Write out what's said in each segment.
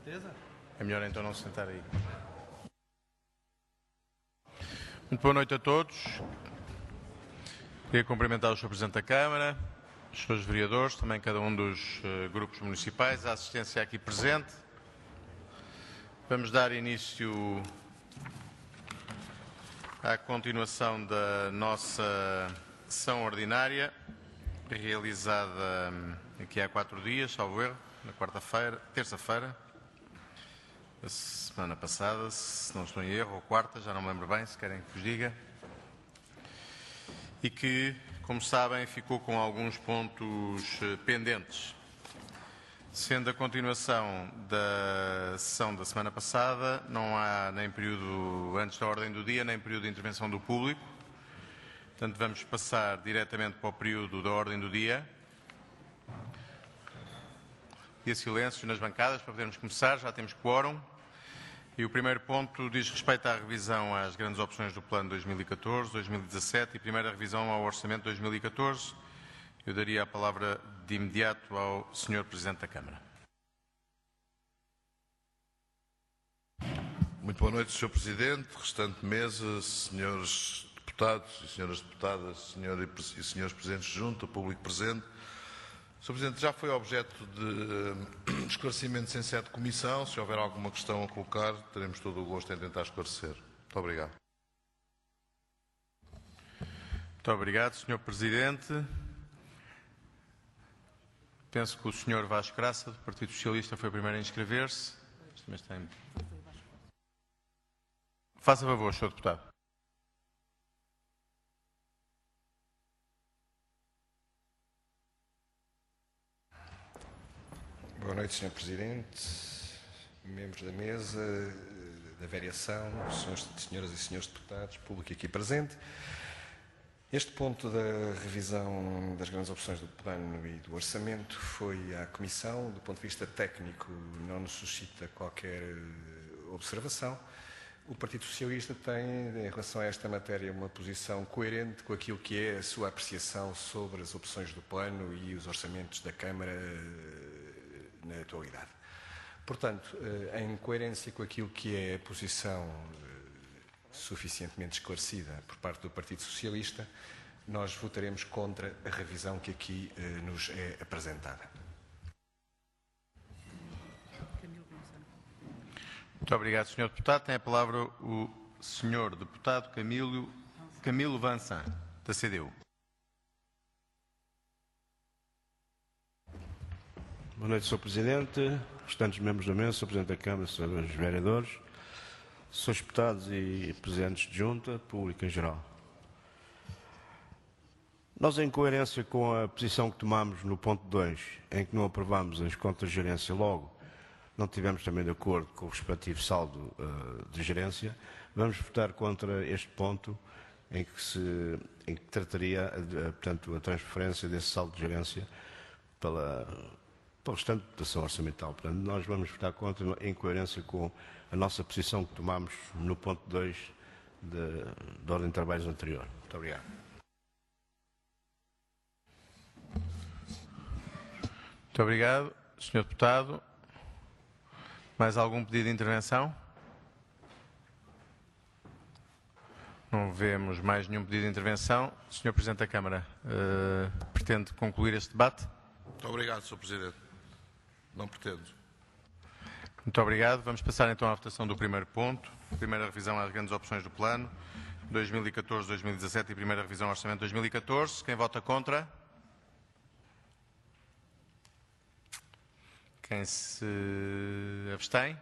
É melhor então não se sentar aí. Muito boa noite a todos. Queria cumprimentar o Sr. Presidente da Câmara, os Srs. Vereadores, também cada um dos grupos municipais, a assistência aqui presente. Vamos dar início à continuação da nossa sessão ordinária, realizada aqui há 4 dias, salvo erro, na terça-feira, da semana passada, se não estou em erro, ou quarta, já não me lembro bem, se querem que vos diga, e que, como sabem, ficou com alguns pontos pendentes. Sendo a continuação da sessão da semana passada, não há nem período antes da ordem do dia, nem período de intervenção do público. Portanto, vamos passar diretamente para o período da ordem do dia. E a silêncio nas bancadas para podermos começar, já temos quórum. E o primeiro ponto diz respeito à revisão às grandes opções do Plano 2014-2017 e primeira revisão ao Orçamento 2014. Eu daria a palavra de imediato ao Sr. Presidente da Câmara. Muito boa noite, Sr. Presidente, restante mesa, senhores deputados e senhoras deputadas, senhores e senhores Presidentes de Junta, público presente. Sr. Presidente, já foi objeto de esclarecimentos em sede de comissão. Se houver alguma questão a colocar, teremos todo o gosto em tentar esclarecer. Muito obrigado. Muito obrigado, Sr. Presidente. Penso que o Sr. Vasco Graça, do Partido Socialista, foi o primeiro a inscrever-se. Faça favor, Sr. Deputado. Boa noite, Sr. Presidente, membros da mesa, da variação, senhoras e senhores deputados, público aqui presente. Este ponto da revisão das grandes opções do plano e do orçamento foi à Comissão. Do ponto de vista técnico, não nos suscita qualquer observação. O Partido Socialista tem, em relação a esta matéria, uma posição coerente com aquilo que é a sua apreciação sobre as opções do plano e os orçamentos da Câmara na atualidade. Portanto, em coerência com aquilo que é a posição suficientemente esclarecida por parte do Partido Socialista, nós votaremos contra a revisão que aqui nos é apresentada. Muito obrigado, Sr. Deputado. Tem a palavra o Sr. Deputado Camilo Vansan, da CDU. Boa noite, Sr. Presidente, restantes membros da mesa, Sr. Presidente da Câmara, Srs. Vereadores, Srs. Deputados e Presidentes de Junta, público em geral. Nós, em coerência com a posição que tomamos no ponto 2, em que não aprovamos as contas de gerência logo, não tivemos também de acordo com o respectivo saldo de gerência, vamos votar contra este ponto em que trataria, portanto, a transferência desse saldo de gerência para o restante da dotação orçamental. Portanto, nós vamos votar contra em coerência com a nossa posição que tomamos no ponto 2 da ordem de trabalhos anterior. Muito obrigado. Muito obrigado, Sr. Deputado. Mais algum pedido de intervenção? Não vemos mais nenhum pedido de intervenção. Sr. Presidente da Câmara, pretende concluir este debate? Muito obrigado, Sr. Presidente. Não pretendo. Muito obrigado. Vamos passar então à votação do primeiro ponto. Primeira revisão às grandes opções do plano 2014-2017 e primeira revisão ao orçamento 2014. Quem vota contra? Quem se abstém?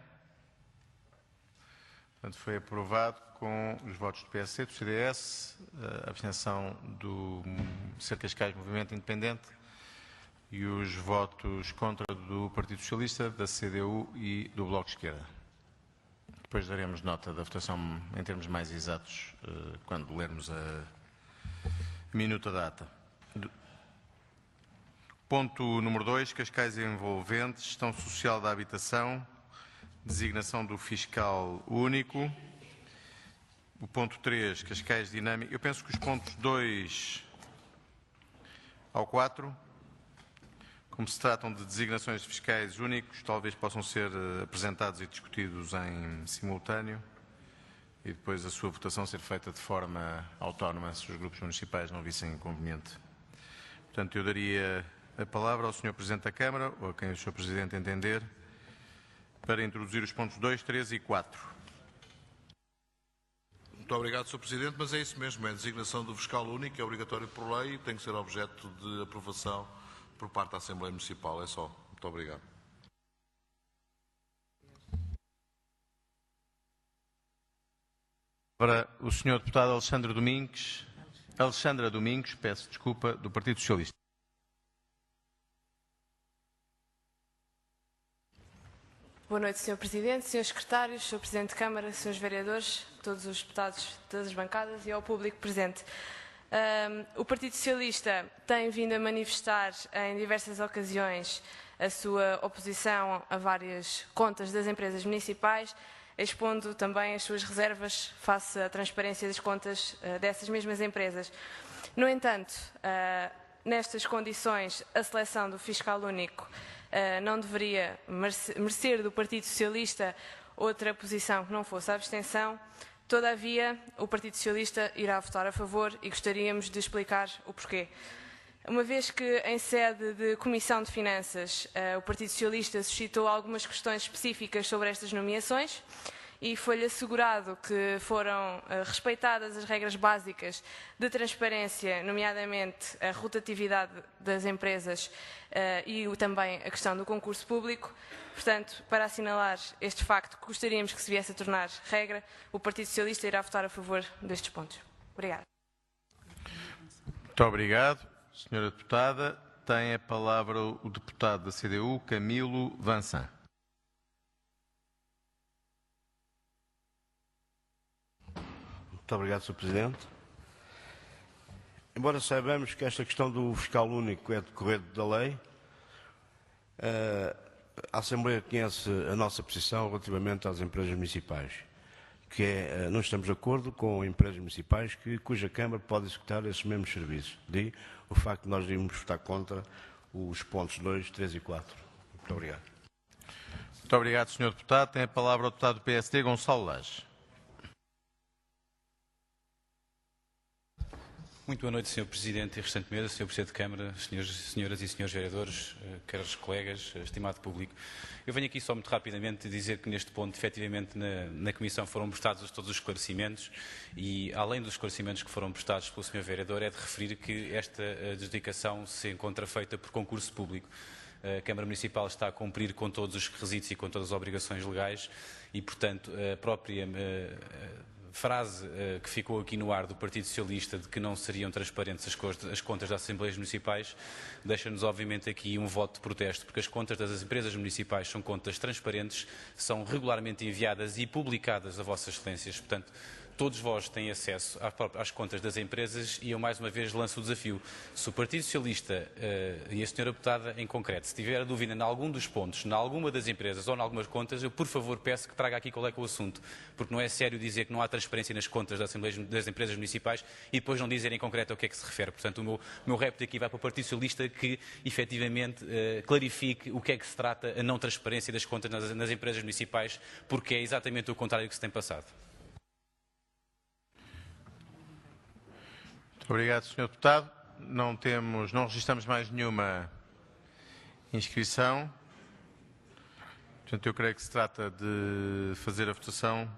Portanto, foi aprovado com os votos do PSD, do CDS, a abstenção do Ser Cascais Movimento Independente e os votos contra do Partido Socialista, da CDU e do Bloco de Esquerda. Depois daremos nota da votação em termos mais exatos quando lermos a minuta da ata. Ponto número 2, Cascais envolventes, gestão social da habitação, designação do fiscal único. O ponto 3, Cascais dinâmico. Eu penso que os pontos 2 ao 4 Como se tratam de designações de fiscais únicos, talvez possam ser apresentados e discutidos em simultâneo e depois a sua votação ser feita de forma autónoma, se os grupos municipais não vissem inconveniente. Portanto, eu daria a palavra ao Sr. Presidente da Câmara, ou a quem o Sr. Presidente entender, para introduzir os pontos 2, 3 e 4. Muito obrigado, Sr. Presidente, mas é isso mesmo, é a designação do fiscal único, é obrigatório por lei e tem que ser objeto de aprovação por parte da Assembleia Municipal, é só. Muito obrigado. Para o Sr. Deputado Alexandra Domingos, peço desculpa, do Partido Socialista. Boa noite, Sr. Presidente, Srs. Secretários, Sr. Presidente de Câmara, Srs. Vereadores, todos os deputados de todas as bancadas e ao público presente. O Partido Socialista tem vindo a manifestar em diversas ocasiões a sua oposição a várias contas das empresas municipais, expondo também as suas reservas face à transparência das contas dessas mesmas empresas. No entanto, nestas condições, a seleção do fiscal único não deveria merecer do Partido Socialista outra posição que não fosse a abstenção. Todavia, o Partido Socialista irá votar a favor e gostaríamos de explicar o porquê. Uma vez que, em sede de Comissão de Finanças, o Partido Socialista suscitou algumas questões específicas sobre estas nomeações e foi-lhe assegurado que foram respeitadas as regras básicas de transparência, nomeadamente a rotatividade das empresas e também a questão do concurso público. Portanto, para assinalar este facto que gostaríamos que se viesse a tornar regra, o Partido Socialista irá votar a favor destes pontos. Obrigada. Muito obrigado. Senhora Deputada, tem a palavra o deputado da CDU, Camilo Vansan. Muito obrigado, Sr. Presidente. Embora saibamos que esta questão do fiscal único é decorrer da lei, a Assembleia conhece a nossa posição relativamente às empresas municipais, que é, não estamos de acordo com empresas municipais cuja Câmara pode executar esses mesmos serviços. Daí o facto de nós irmos votar contra os pontos 2, 3 e 4. Muito obrigado. Muito obrigado, Sr. Deputado. Tem a palavra o deputado do PSD, Gonçalo Lage. Muito boa noite, Sr. Presidente e restante mesa, Sr. Presidente de Câmara, senhoras e senhores vereadores, caros colegas, estimado público. Eu venho aqui só muito rapidamente dizer que neste ponto, efetivamente, na Comissão foram prestados todos os esclarecimentos e, além dos esclarecimentos que foram prestados pelo Sr. Vereador, é de referir que esta adjudicação se encontra feita por concurso público. A Câmara Municipal está a cumprir com todos os requisitos e com todas as obrigações legais e, portanto, a própria frase que ficou aqui no ar do Partido Socialista de que não seriam transparentes as contas das Assembleias Municipais deixa-nos obviamente aqui um voto de protesto, porque as contas das empresas municipais são contas transparentes, são regularmente enviadas e publicadas a Vossas Excelências, portanto todos vós têm acesso às contas das empresas e eu mais uma vez lanço o desafio. Se o Partido Socialista e a senhora deputada em concreto, se tiver dúvida em algum dos pontos, em alguma das empresas ou em algumas contas, eu por favor peço que traga aqui qual é que é o assunto, porque não é sério dizer que não há transparência nas contas das empresas municipais e depois não dizer em concreto ao que é que se refere. Portanto, o meu repto aqui vai para o Partido Socialista que efetivamente clarifique o que é que se trata a não transparência das contas nas empresas municipais, porque é exatamente o contrário que se tem passado. Muito obrigado, Sr. Deputado. Não registramos mais nenhuma inscrição. Portanto, eu creio que se trata de fazer a votação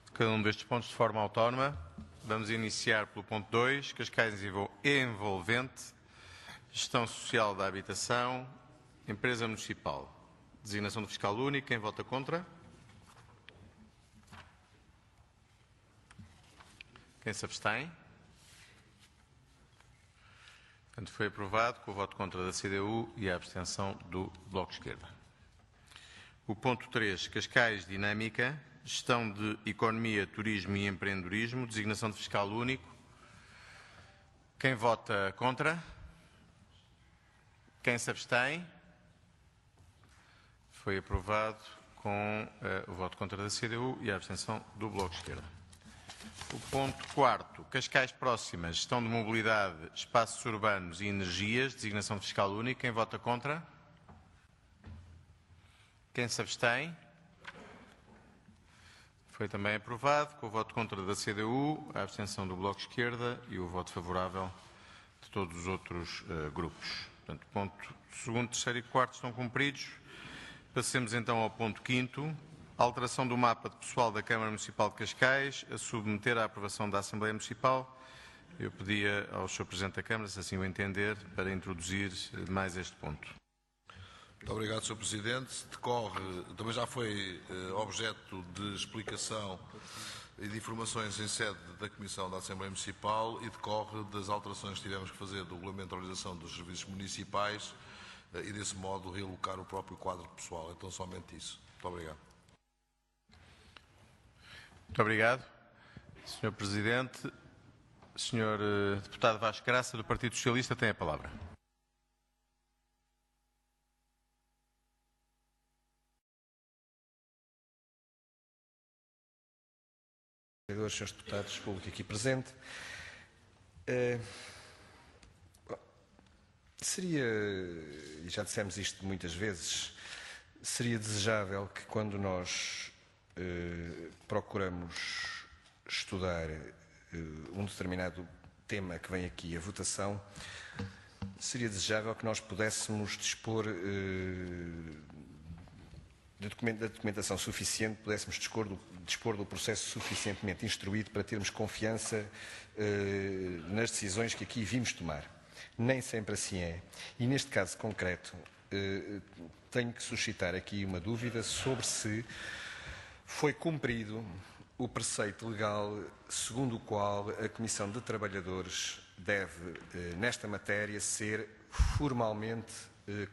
de cada um destes pontos de forma autónoma. Vamos iniciar pelo ponto 2, Cascais Envolvente, Gestão Social da Habitação, Empresa Municipal. Designação do fiscal único. Quem vota contra? Quem se abstém? Portanto, foi aprovado com o voto contra da CDU e a abstenção do Bloco de Esquerda. O ponto 3, Cascais Dinâmica, Gestão de Economia, Turismo e Empreendedorismo, designação de fiscal único. Quem vota contra? Quem se abstém? Foi aprovado com o voto contra da CDU e a abstenção do Bloco de Esquerda. O ponto 4º, Cascais Próximas, gestão de mobilidade, espaços urbanos e energias, designação fiscal única. Quem vota contra? Quem se abstém? Foi também aprovado, com o voto contra da CDU, a abstenção do Bloco de Esquerda e o voto favorável de todos os outros grupos. Portanto, ponto 2º, 3º e 4º estão cumpridos. Passemos então ao ponto 5º, alteração do mapa de pessoal da Câmara Municipal de Cascais, a submeter à aprovação da Assembleia Municipal. Eu pedia ao Sr. Presidente da Câmara, se assim o entender, para introduzir mais este ponto. Muito obrigado, Sr. Presidente. Também já foi objeto de explicação e de informações em sede da Comissão da Assembleia Municipal e decorre das alterações que tivemos que fazer do Regulamento de Organização dos Serviços Municipais e, desse modo, realocar o próprio quadro pessoal. Então, somente isso. Muito obrigado. Muito obrigado. Sr. Presidente, Sr. Deputado Vasco Graça, do Partido Socialista, tem a palavra. Senhores deputados, público aqui presente, seria, e já dissemos isto muitas vezes, seria desejável que quando nós procuramos estudar um determinado tema que vem aqui a votação, seria desejável que nós pudéssemos dispor da documentação suficiente, pudéssemos dispor do processo suficientemente instruído para termos confiança nas decisões que aqui vimos tomar. Nem sempre assim é. E neste caso concreto, tenho que suscitar aqui uma dúvida sobre se foi cumprido o preceito legal segundo o qual a Comissão de Trabalhadores deve, nesta matéria, ser formalmente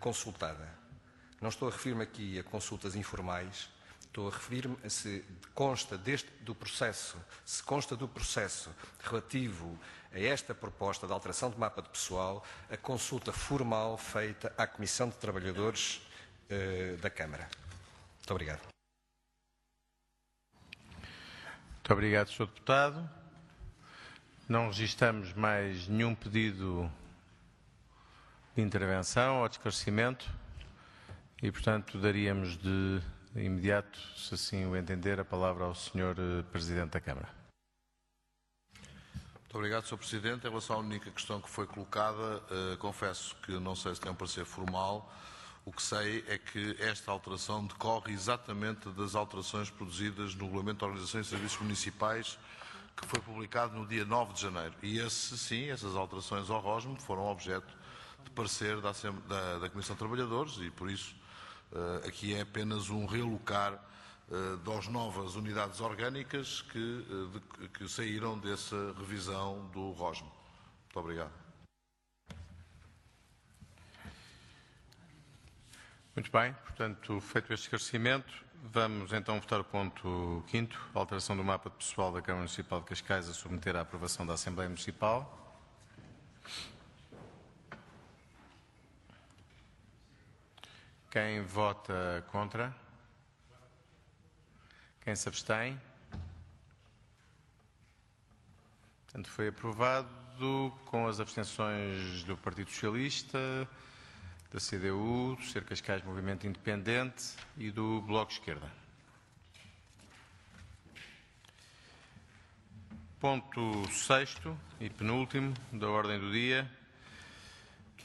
consultada. Não estou a referir-me aqui a consultas informais, estou a referir-me a se consta do processo relativo a esta proposta de alteração de mapa de pessoal, a consulta formal feita à Comissão de Trabalhadores da Câmara. Muito obrigado. Muito obrigado, Sr. Deputado. Não registramos mais nenhum pedido de intervenção ou de esclarecimento e, portanto, daríamos de imediato, se assim o entender, a palavra ao Sr. Presidente da Câmara. Muito obrigado, Sr. Presidente. Em relação à única questão que foi colocada, confesso que não sei se tem um parecer formal. O que sei é que esta alteração decorre exatamente das alterações produzidas no Regulamento de Organização e Serviços Municipais, que foi publicado no dia 9 de janeiro. E essas alterações ao ROSM foram objeto de parecer da Comissão de Trabalhadores e, por isso, aqui é apenas um realocar das novas unidades orgânicas que saíram dessa revisão do ROSM. Muito obrigado. Muito bem, portanto, feito este esclarecimento, vamos então votar o ponto 5º, alteração do mapa de pessoal da Câmara Municipal de Cascais a submeter à aprovação da Assembleia Municipal. Quem vota contra? Quem se abstém? Portanto, foi aprovado com as abstenções do Partido Socialista, da CDU, do Ser Cascais Movimento Independente e do Bloco de Esquerda. Ponto 6º e penúltimo da ordem do dia.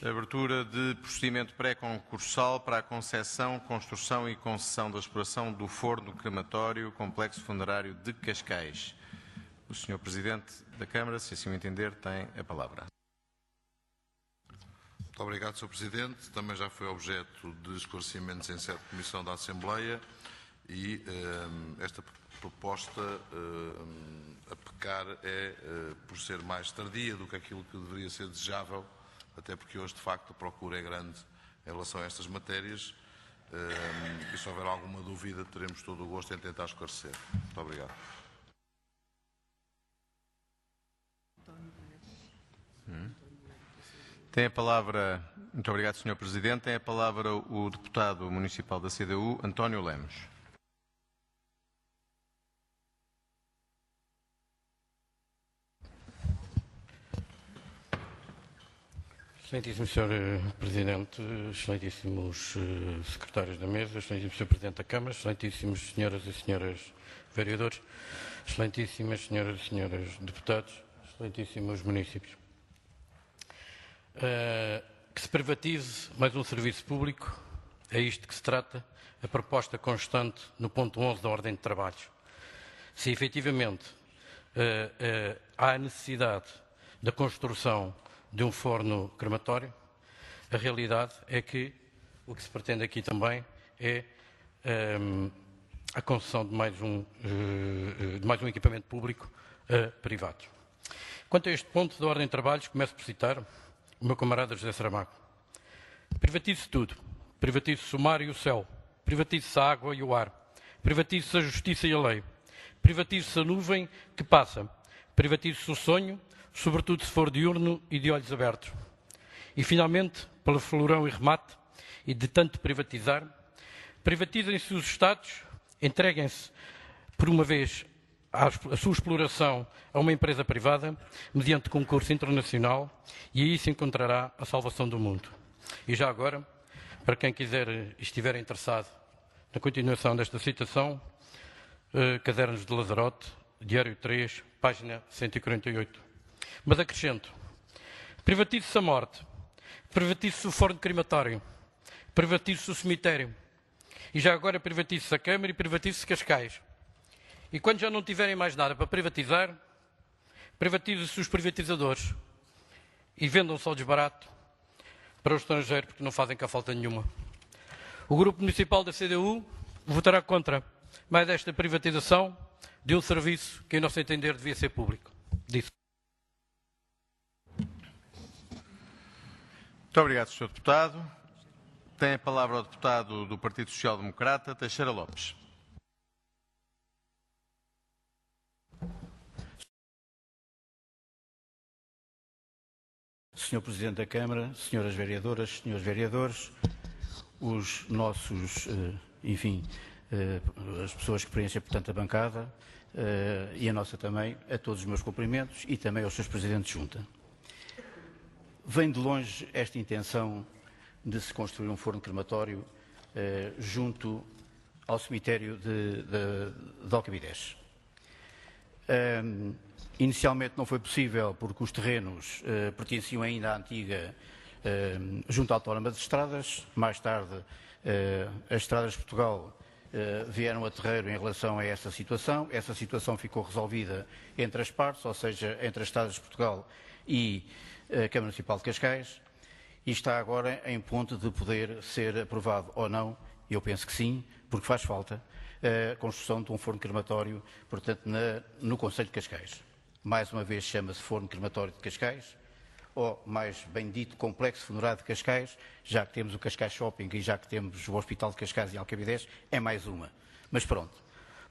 Abertura de procedimento pré-concursal para a concessão, construção e concessão da exploração do forno crematório Complexo Funerário de Cascais. O Sr. Presidente da Câmara, se assim o entender, tem a palavra. Muito obrigado, Sr. Presidente. Também já foi objeto de esclarecimentos em sede de Comissão da Assembleia e esta proposta a pecar por ser mais tardia do que aquilo que deveria ser desejável, até porque hoje, de facto, a procura é grande em relação a estas matérias e se houver alguma dúvida, teremos todo o gosto em tentar esclarecer. Muito obrigado. Tem a palavra, muito obrigado, Sr. Presidente, tem a palavra o deputado municipal da CDU, António Lemos. Excelentíssimo Sr. Presidente, excelentíssimos secretários da mesa, excelentíssimo Sr. Presidente da Câmara, excelentíssimos senhoras e senhores vereadores, excelentíssimas senhoras e senhores deputados, excelentíssimos municípios. Que se privatize mais um serviço público, é isto que se trata, a proposta constante no ponto 11 da Ordem de Trabalhos. Se efetivamente há a necessidade da construção de um forno crematório, a realidade é que o que se pretende aqui também é a concessão de mais um equipamento público privado. Quanto a este ponto da ordem de trabalhos, começo por citar o meu camarada José Saramago. Privatize-se tudo. Privatize-se o mar e o céu. Privatize-se a água e o ar. Privatize-se a justiça e a lei. Privatize-se a nuvem que passa. Privatize-se o sonho, sobretudo se for diurno e de olhos abertos. E, finalmente, pelo florão e remate, e de tanto privatizar, privatizem-se os Estados, entreguem-se, por uma vez, a sua exploração a uma empresa privada, mediante concurso internacional, e aí se encontrará a salvação do mundo. E já agora, para quem quiser e estiver interessado na continuação desta citação, Cadernos de Lazarote, Diário 3, página 148. Mas acrescento, privatize-se a morte, privatize-se o forno crematório, privatize-se o cemitério, e já agora privatize-se a Câmara e privatize-se Cascais. E quando já não tiverem mais nada para privatizar, privatizem-se os privatizadores e vendam-se ao desbarato para o estrangeiro, porque não fazem cá falta nenhuma. O Grupo Municipal da CDU votará contra mais esta privatização de um serviço que, em nosso entender, devia ser público. Disse. Muito obrigado, Sr. Deputado. Tem a palavra o deputado do Partido Social Democrata, Teixeira Lopes. Sr. Presidente da Câmara, senhoras vereadoras, senhores vereadores, os nossos, as pessoas que preenchem, portanto, a bancada e a nossa também, a todos os meus cumprimentos e também aos seus Presidentes de Junta. Vem de longe esta intenção de se construir um forno crematório junto ao cemitério de Alcabidez. Inicialmente não foi possível porque os terrenos pertenciam ainda à antiga Junta Autónoma de Estradas. Mais tarde, as Estradas de Portugal vieram a terreiro em relação a essa situação. Essa situação ficou resolvida entre as partes, ou seja, entre as Estradas de Portugal e a Câmara Municipal de Cascais, e está agora em ponto de poder ser aprovado ou não. Eu penso que sim, porque faz falta a construção de um forno crematório, portanto, no Concelho de Cascais. Mais uma vez chama-se Forno Crematório de Cascais, ou mais bem dito, Complexo Funerário de Cascais, já que temos o Cascais Shopping e já que temos o Hospital de Cascais e Alcabidez, é mais uma. Mas pronto,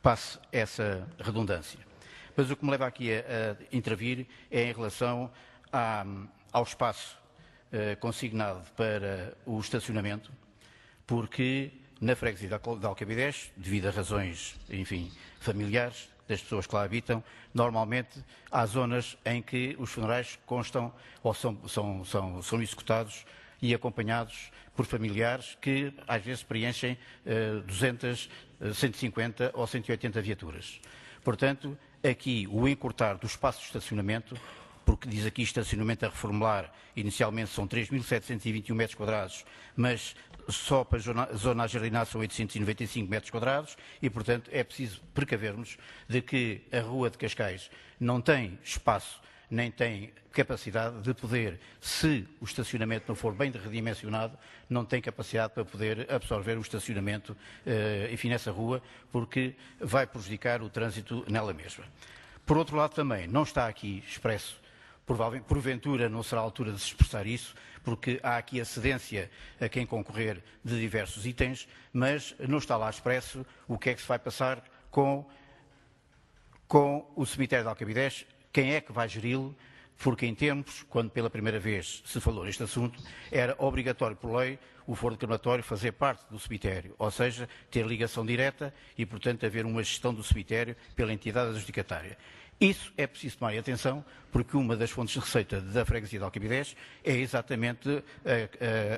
passe essa redundância. Mas o que me leva aqui a intervir é em relação ao espaço consignado para o estacionamento, porque na freguesia de Alcabidez, devido a razões, familiares das pessoas que lá habitam, normalmente há zonas em que os funerais constam ou são executados e acompanhados por familiares que às vezes preenchem 200, 150 ou 180 viaturas. Portanto, aqui o encurtar do espaço de estacionamento, porque diz aqui estacionamento a reformular, inicialmente são 3.721 metros quadrados, mas só para a zona ajardinada são 895 metros quadrados e, portanto, é preciso precavermos de que a Rua de Cascais não tem espaço, nem tem capacidade de poder, se o estacionamento não for bem redimensionado, não tem capacidade para poder absorver o estacionamento, nessa rua, porque vai prejudicar o trânsito nela mesma. Por outro lado, também, não está aqui expresso, porventura não será a altura de se expressar isso, porque há aqui a cedência a quem concorrer de diversos itens, mas não está lá expresso o que é que se vai passar com o cemitério de Alcabidez, quem é que vai geri-lo, porque em tempos, quando pela primeira vez se falou neste assunto, era obrigatório por lei o forno crematório fazer parte do cemitério, ou seja, ter ligação direta e, portanto, haver uma gestão do cemitério pela entidade adjudicatária. Isso é preciso tomar atenção, porque uma das fontes de receita da freguesia de Alcabidez é exatamente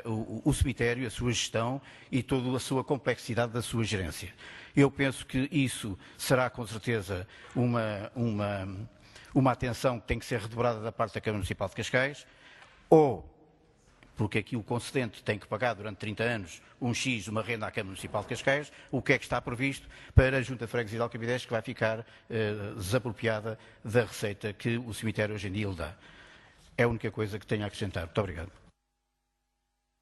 o cemitério, a sua gestão e toda a sua complexidade da sua gerência. Eu penso que isso será, com certeza, uma atenção que tem que ser redobrada da parte da Câmara Municipal de Cascais, ou porque aqui o concedente tem que pagar durante 30 anos um X, uma renda à Câmara Municipal de Cascais, o que é que está previsto para a Junta de Freguesia de Alcabidez, que vai ficar desapropriada da receita que o cemitério hoje em dia lhe dá. É a única coisa que tenho a acrescentar. Muito obrigado.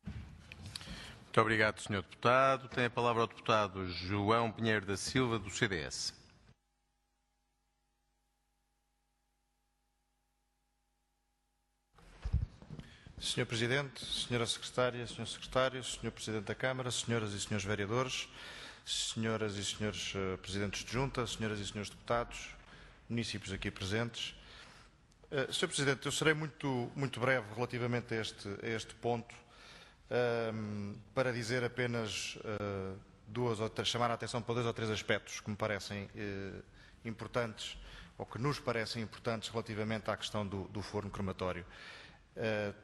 Muito obrigado, Sr. Deputado. Tem a palavra o Deputado João Pinheiro da Silva, do CDS. Sr. Presidente, Sra. Secretária, Sr. Secretário, Sr. Presidente da Câmara, Senhoras e Srs. Vereadores, Senhoras e Srs. Presidentes de Junta, Senhoras e Srs. Deputados, municípios aqui presentes. Sr. Presidente, eu serei muito breve relativamente a este ponto, para dizer apenas chamar a atenção para 2 ou 3 aspectos que me parecem importantes, ou que nos parecem importantes relativamente à questão do forno crematório.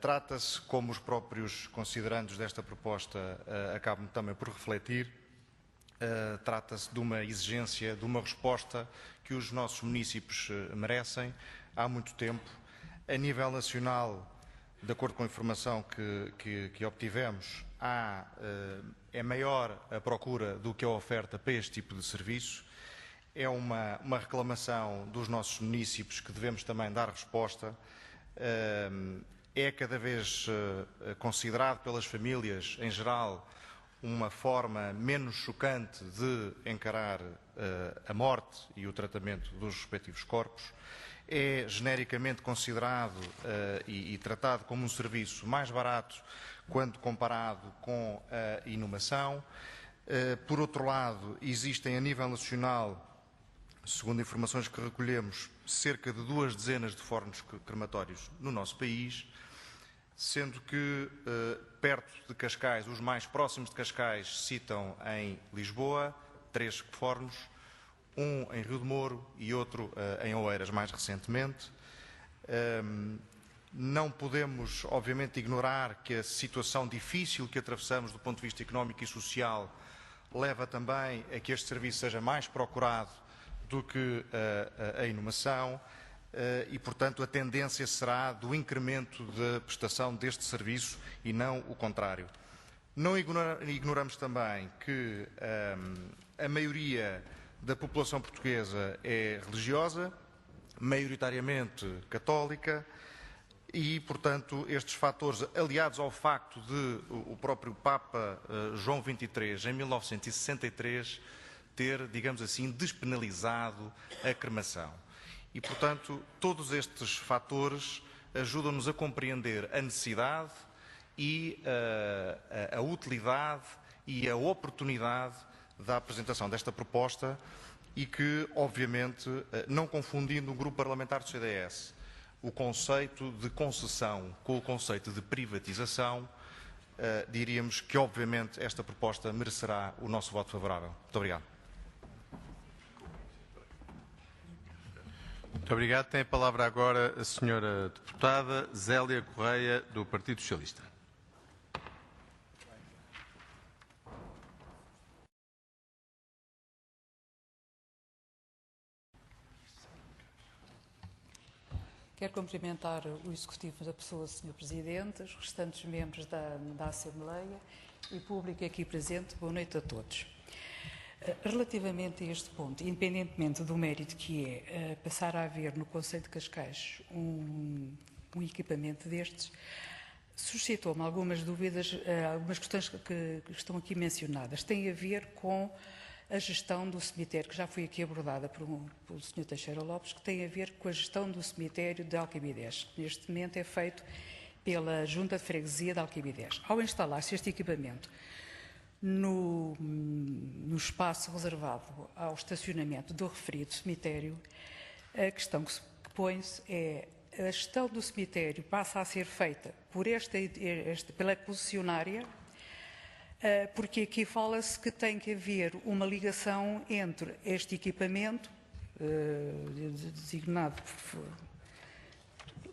Trata-se, como os próprios considerandos desta proposta acabam também por refletir, trata-se de uma exigência, de uma resposta que os nossos municípios merecem há muito tempo. A nível nacional, de acordo com a informação que obtivemos, é maior a procura do que a oferta para este tipo de serviço. É uma reclamação dos nossos municípios que devemos também dar resposta. É cada vez considerado pelas famílias, em geral, uma forma menos chocante de encarar a morte e o tratamento dos respectivos corpos. É genericamente considerado e tratado como um serviço mais barato quando comparado com a inumação. Por outro lado, existem a nível nacional, segundo informações que recolhemos, cerca de 2 dezenas de fornos crematórios no nosso país, sendo que perto de Cascais, os mais próximos de Cascais citam em Lisboa 3 fornos, um em Rio de Moro e outro em Oeiras mais recentemente. Não podemos, obviamente, ignorar que a situação difícil que atravessamos do ponto de vista económico e social leva também a que este serviço seja mais procurado do que a inumação. E, portanto, a tendência será do incremento da prestação deste serviço e não o contrário. Não ignoramos também que a maioria da população portuguesa é religiosa, maioritariamente católica, e, portanto, estes fatores, aliados ao facto de o próprio Papa João XXIII, em 1963, ter, digamos assim, despenalizado a cremação. E, portanto, todos estes fatores ajudam-nos a compreender a necessidade e a utilidade e a oportunidade da apresentação desta proposta e que, obviamente, não confundindo o Grupo Parlamentar do CDS, o conceito de concessão com o conceito de privatização, diríamos que, obviamente, esta proposta merecerá o nosso voto favorável. Muito obrigado. Muito obrigado. Tem a palavra agora a Sra. Deputada Zélia Correia, do Partido Socialista. Quero cumprimentar o Executivo da pessoa do Sr. Presidente, os restantes membros da Assembleia e público aqui presente. Boa noite a todos. Relativamente a este ponto, independentemente do mérito que é passar a haver no Concelho de Cascais um equipamento destes, suscitou-me algumas dúvidas, algumas questões que estão aqui mencionadas. Tem a ver com a gestão do cemitério, que já foi aqui abordada pelo Sr. Teixeira Lopes, que tem a ver com a gestão do cemitério de Alcabidez, que neste momento é feito pela Junta de Freguesia de Alcabidez. Ao instalar-se este equipamento no espaço reservado ao estacionamento do referido cemitério, a questão que põe-se é a gestão do cemitério passa a ser feita pela concessionária, porque aqui fala-se que tem que haver uma ligação entre este equipamento designado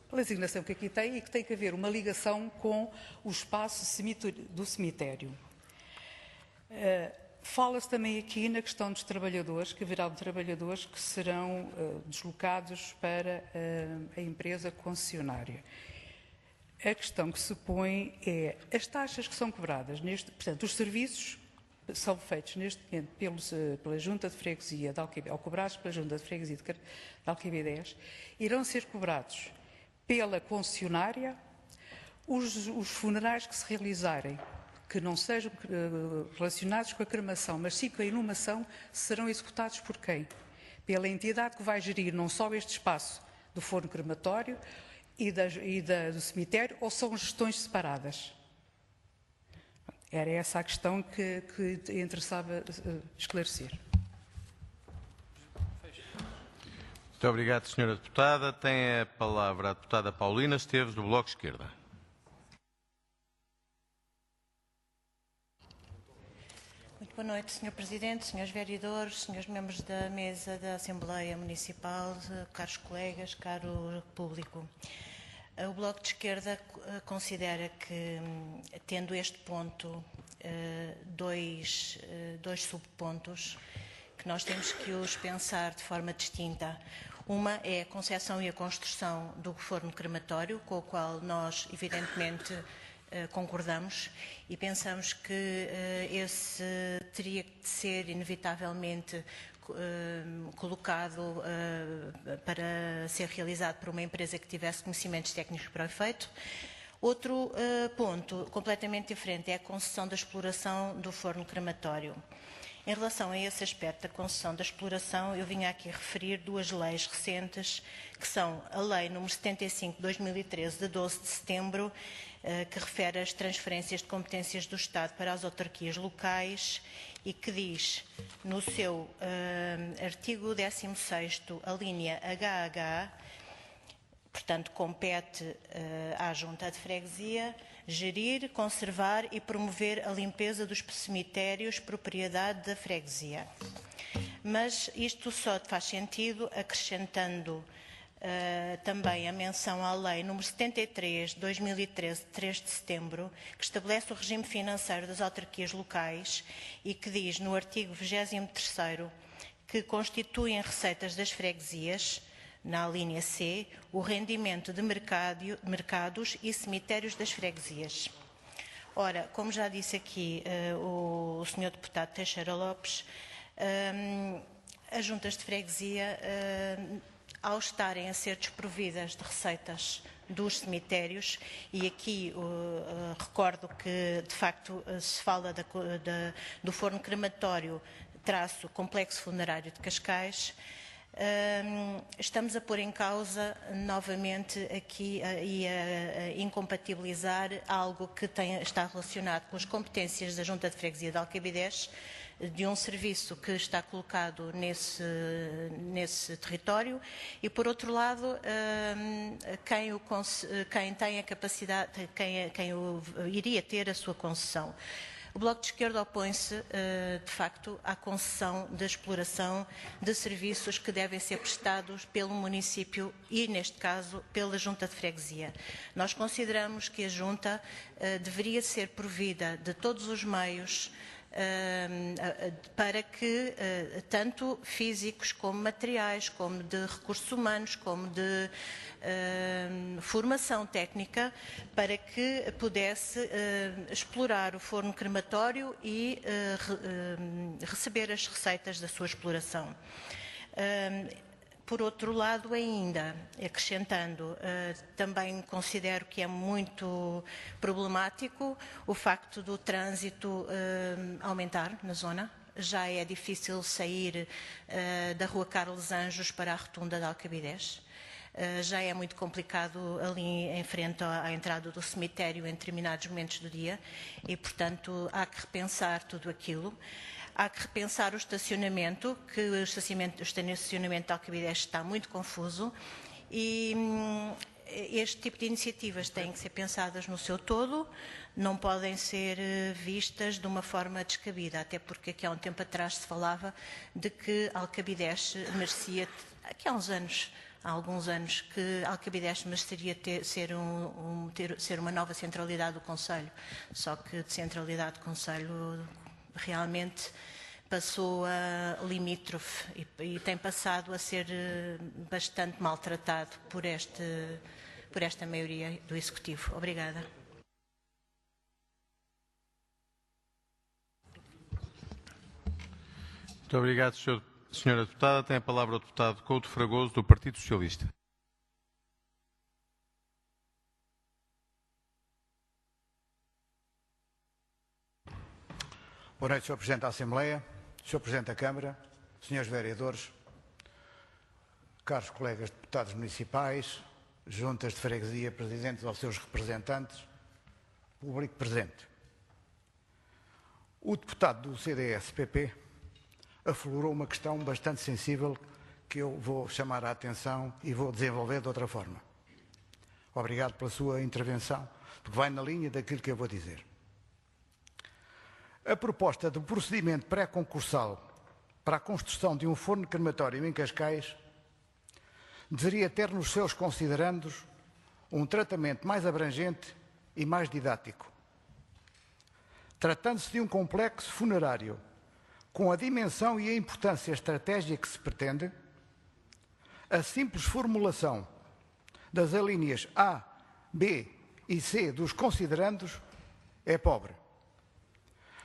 pela designação que aqui tem e que tem que haver uma ligação com o espaço do cemitério. Fala-se também aqui na questão dos trabalhadores, que haverá trabalhadores que serão deslocados para a empresa concessionária. A questão que se põe é as taxas que são cobradas, portanto, os serviços são feitos neste momento pela Junta de Freguesia de Alquibidez, ou cobrados pela Junta de Freguesia de Alquibidez, irão ser cobrados pela concessionária. Os funerais que se realizarem, que não sejam relacionados com a cremação, mas sim com a inumação, serão executados por quem? Pela entidade que vai gerir não só este espaço do forno crematório e do cemitério, ou são gestões separadas? Era essa a questão que interessava esclarecer. Muito obrigado, Sra. Deputada. Tem a palavra a deputada Paulina Esteves, do Bloco de Esquerda. Muito boa noite, Sr. Presidente, Srs. Vereadores, Srs. Membros da Mesa da Assembleia Municipal, caros colegas, caro público. O Bloco de Esquerda considera que, tendo este ponto dois subpontos, que nós temos que os pensar de forma distinta. Uma é a concepção e a construção do forno crematório, com o qual nós, evidentemente, concordamos e pensamos que esse teria de ser, inevitavelmente, colocado para ser realizado por uma empresa que tivesse conhecimentos técnicos para o efeito. Outro ponto completamente diferente é a concessão da exploração do forno crematório. Em relação a esse aspecto da concessão da exploração, eu vinha aqui referir duas leis recentes, que são a Lei nº 75 de 2013, de 12 de setembro, que refere às transferências de competências do Estado para as autarquias locais e que diz, no seu artigo 16º, a linha HH, portanto, compete à Junta de Freguesia gerir, conservar e promover a limpeza dos cemitérios propriedade da freguesia. Mas isto só faz sentido acrescentando também a menção à Lei nº 73 de 2013, de 3 de setembro, que estabelece o regime financeiro das autarquias locais e que diz no artigo 23º que constituem receitas das freguesias, na linha C, o rendimento de mercados e cemitérios das freguesias. Ora, como já disse aqui o Sr. Deputado Teixeira Lopes, as juntas de freguesia, ao estarem a ser desprovidas de receitas dos cemitérios, e aqui recordo que, de facto, se fala do forno crematório -- complexo funerário de Cascais, estamos a pôr em causa novamente aqui e a incompatibilizar algo que está relacionado com as competências da Junta de Freguesia de Alquibidez, de um serviço que está colocado nesse território, e por outro lado quem tem a capacidade, quem iria ter a sua concessão. O Bloco de Esquerda opõe-se, de facto, à concessão da exploração de serviços que devem ser prestados pelo município e, neste caso, pela Junta de Freguesia. Nós consideramos que a Junta deveria ser provida de todos os meios para que, tanto físicos como materiais, como de recursos humanos, como de formação técnica, para que pudesse explorar o forno crematório e receber as receitas da sua exploração. Por outro lado, ainda, acrescentando, também considero que é muito problemático o facto do trânsito aumentar na zona. Já é difícil sair da Rua Carlos Anjos para a Rotunda de Alcabidez. Já é muito complicado ali em frente à entrada do cemitério em determinados momentos do dia e, portanto, há que repensar tudo aquilo. Há que repensar o estacionamento, que o estacionamento de Alcabidez está muito confuso e este tipo de iniciativas têm que ser pensadas no seu todo, não podem ser vistas de uma forma descabida, até porque aqui há um tempo atrás se falava de que Alcabidez merecia, aqui há alguns anos, que Alcabidez mereceria ser uma nova centralidade do Conselho, só que de centralidade do Conselho realmente passou a limítrofe e tem passado a ser bastante maltratado por esta maioria do Executivo. Obrigada. Muito obrigado, Senhora Deputada. Tem a palavra o Deputado Couto Fragoso, do Partido Socialista. Boa noite, Sr. Presidente da Assembleia, Sr. Presidente da Câmara, Srs. Vereadores, caros colegas deputados municipais, juntas de freguesia, presidentes aos seus representantes, público presente. O deputado do CDS-PP aflorou uma questão bastante sensível que eu vou chamar a atenção e vou desenvolver de outra forma. Obrigado pela sua intervenção, porque vai na linha daquilo que eu vou dizer. A proposta do procedimento pré-concursal para a construção de um forno crematório em Cascais deveria ter nos seus considerandos um tratamento mais abrangente e mais didático. Tratando-se de um complexo funerário com a dimensão e a importância estratégica que se pretende, a simples formulação das alíneas A, B e C dos considerandos é pobre.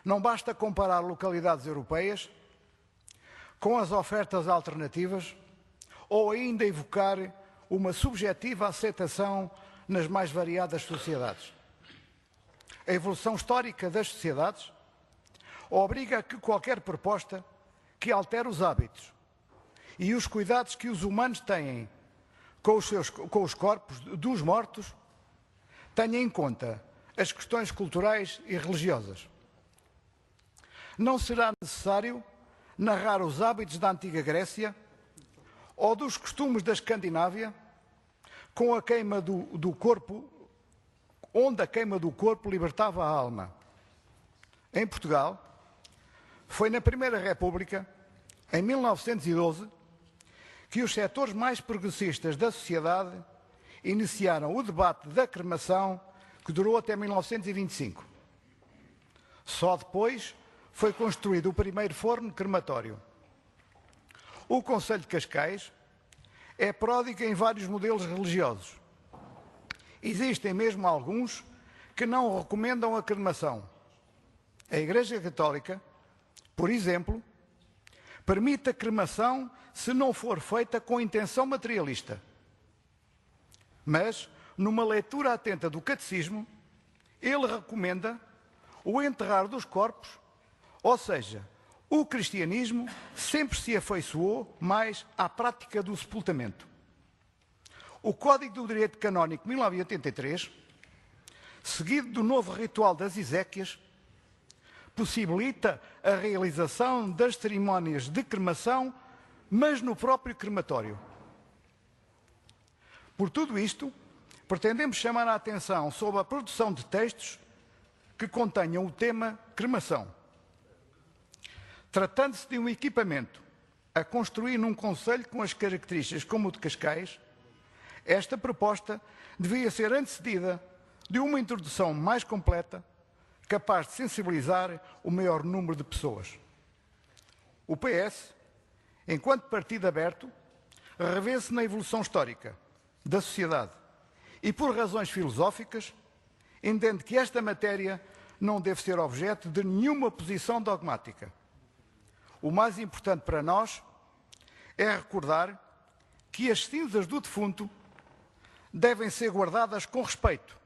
Não basta comparar localidades europeias com as ofertas alternativas ou ainda evocar uma subjetiva aceitação nas mais variadas sociedades. A evolução histórica das sociedades obriga a que qualquer proposta que altere os hábitos e os cuidados que os humanos têm com os corpos dos mortos tenha em conta as questões culturais e religiosas. Não será necessário narrar os hábitos da antiga Grécia ou dos costumes da Escandinávia com a queima do corpo, onde a queima do corpo libertava a alma. Em Portugal, foi na Primeira República, em 1912, que os setores mais progressistas da sociedade iniciaram o debate da cremação, que durou até 1925. Só depois foi construído o primeiro forno crematório. O Conselho de Cascais é pródigo em vários modelos religiosos. Existem mesmo alguns que não recomendam a cremação. A Igreja Católica, por exemplo, permite a cremação se não for feita com intenção materialista. Mas, numa leitura atenta do Catecismo, ele recomenda o enterrar dos corpos, ou seja, o cristianismo sempre se afeiçoou mais à prática do sepultamento. O Código do Direito Canónico de 1983, seguido do novo ritual das exéquias, possibilita a realização das cerimónias de cremação, mas no próprio crematório. Por tudo isto, pretendemos chamar a atenção sobre a produção de textos que contenham o tema cremação. Tratando-se de um equipamento a construir num concelho com as características como o de Cascais, esta proposta devia ser antecedida de uma introdução mais completa, capaz de sensibilizar o maior número de pessoas. O PS, enquanto partido aberto, revê-se na evolução histórica da sociedade e, por razões filosóficas, entende que esta matéria não deve ser objeto de nenhuma posição dogmática. O mais importante para nós é recordar que as cinzas do defunto devem ser guardadas com respeito,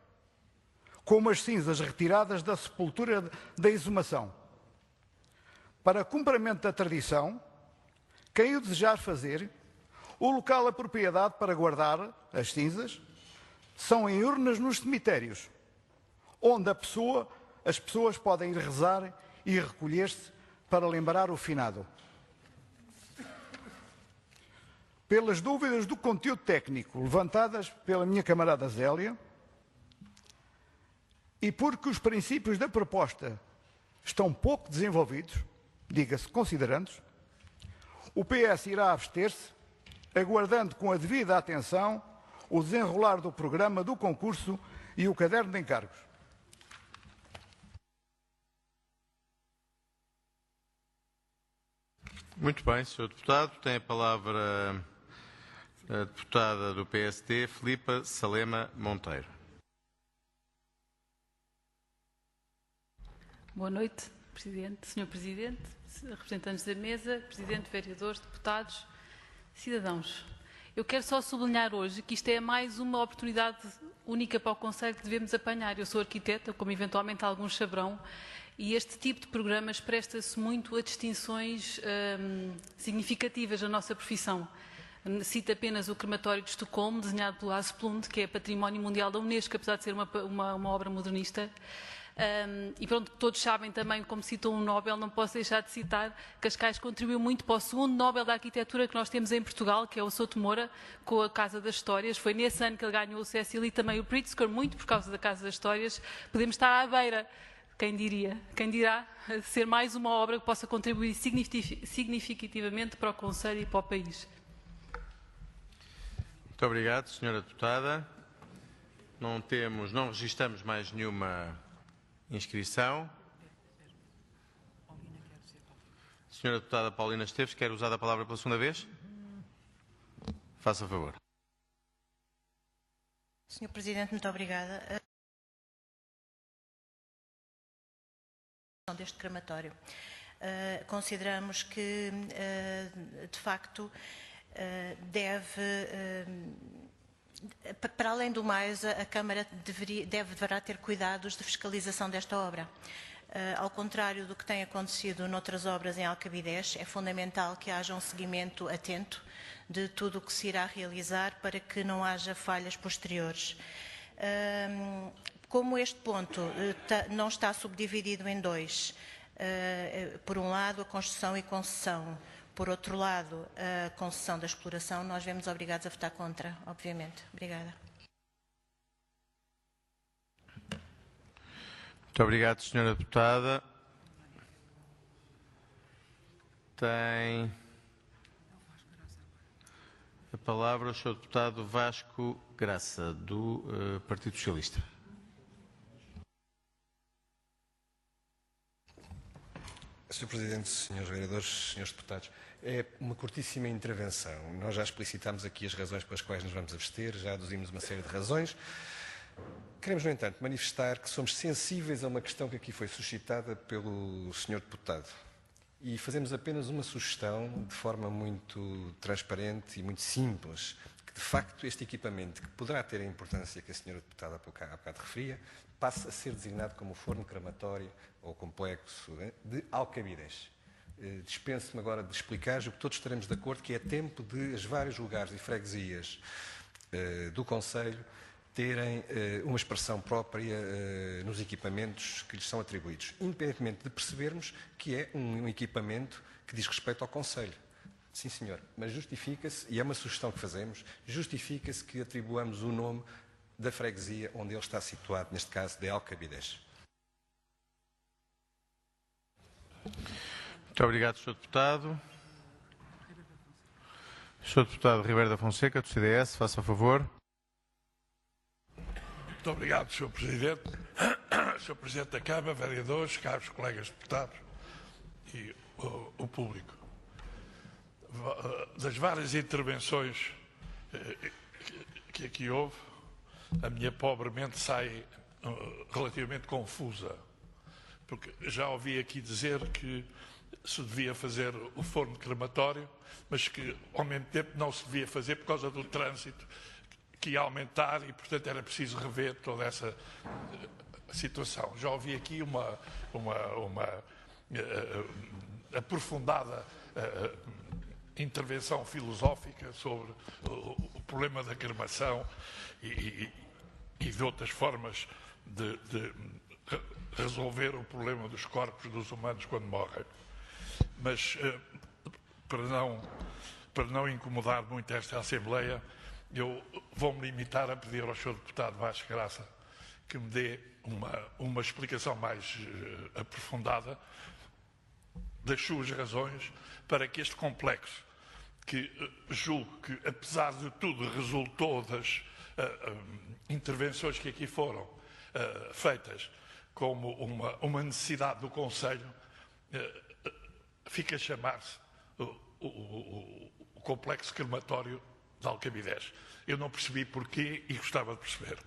como as cinzas retiradas da sepultura da exumação. Para cumprimento da tradição, quem o desejar fazer, o local apropriado para guardar as cinzas são em urnas nos cemitérios, onde as pessoas podem ir rezar e recolher-se para lembrar o finado. pelas dúvidas do conteúdo técnico levantadas pela minha camarada Zélia e porque os princípios da proposta estão pouco desenvolvidos, diga-se considerando-os, o PS irá abster-se, aguardando com a devida atenção o desenrolar do programa do concurso e o caderno de encargos. Muito bem, Sr. Deputado. Tem a palavra a deputada do PSD, Filipa Salema Monteiro. Boa noite, Presidente, Sr. Presidente, representantes da mesa, Presidente, vereadores, deputados, cidadãos. Eu quero só sublinhar hoje que isto é mais uma oportunidade única para o Conselho que devemos apanhar. Eu sou arquiteta, como eventualmente alguns saberão, e este tipo de programas presta-se muito a distinções significativas na nossa profissão. Cito apenas o crematório de Estocolmo, desenhado pelo Asplund, que é Património Mundial da Unesco, apesar de ser uma obra modernista. E pronto, todos sabem também, como citou um Nobel, não posso deixar de citar, Cascais contribuiu muito para o segundo Nobel da Arquitetura que nós temos em Portugal, que é o Souto Moura, com a Casa das Histórias. Foi nesse ano que ele ganhou o Cecil e também o Pritzker, muito por causa da Casa das Histórias. Podemos estar à beira, quem diria, quem dirá, ser mais uma obra que possa contribuir significativamente para o Conselho e para o país. Muito obrigado, Sra. Deputada. Não registramos mais nenhuma inscrição. Sra. Deputada Paulina Esteves, quer usar a palavra pela segunda vez? Faça favor. Sr. Presidente, muito obrigada. Deste crematório. Consideramos que, de facto, para além do mais, a Câmara deverá ter cuidados de fiscalização desta obra. Ao contrário do que tem acontecido noutras obras em Alcabidez, é fundamental que haja um seguimento atento de tudo o que se irá realizar para que não haja falhas posteriores. Como este ponto não está subdividido em dois, por um lado a construção e concessão, por outro lado a concessão da exploração, nós vemos obrigados a votar contra, obviamente. Obrigada. Muito obrigado, Sra. Deputada. Tem a palavra o Sr. Deputado Vasco Graça, do Partido Socialista. Sr. Presidente, Srs. Vereadores, Srs. Deputados, é uma curtíssima intervenção. Nós já explicitámos aqui as razões pelas quais nos vamos abster, já aduzimos uma série de razões. Queremos, no entanto, manifestar que somos sensíveis a uma questão que aqui foi suscitada pelo Sr. Deputado. E fazemos apenas uma sugestão, de forma muito transparente e muito simples, que, de facto, este equipamento, que poderá ter a importância que a Sra. Deputada há bocado referia, passe a ser designado como forno crematório ou complexo de Alcabidez. Dispenso-me agora de explicar, o que todos estaremos de acordo, que é tempo de os vários lugares e freguesias do Conselho terem uma expressão própria nos equipamentos que lhes são atribuídos, independentemente de percebermos que é um equipamento que diz respeito ao Conselho. Sim, senhor, mas justifica-se, e é uma sugestão que fazemos, justifica-se que atribuamos o nome da freguesia onde ele está situado, neste caso de Alcabidez. Muito obrigado, Sr. Deputado. Sr. Deputado Ribeiro da Fonseca, do CDS, faça favor. Muito obrigado, Sr. Presidente. Sr. Presidente da Câmara, vereadores, caros colegas deputados e o público. Das várias intervenções que aqui houve, a minha pobre mente sai relativamente confusa, porque já ouvi aqui dizer que se devia fazer o forno crematório, mas que ao mesmo tempo não se devia fazer por causa do trânsito que ia aumentar e, portanto, era preciso rever toda essa situação. Já ouvi aqui uma aprofundada intervenção filosófica sobre o problema da cremação e de outras formas de resolver o problema dos corpos dos humanos quando morrem. Mas, para não para não incomodar muito esta Assembleia, eu vou-me limitar a pedir ao Sr. Deputado Vasco Graça que me dê uma explicação mais aprofundada das suas razões para que este complexo, que julgo que, apesar de tudo, resultou das intervenções que aqui foram feitas como uma necessidade do Conselho, fica a chamar-se o complexo crematório de Alcabidez. Eu não percebi porquê e gostava de perceber.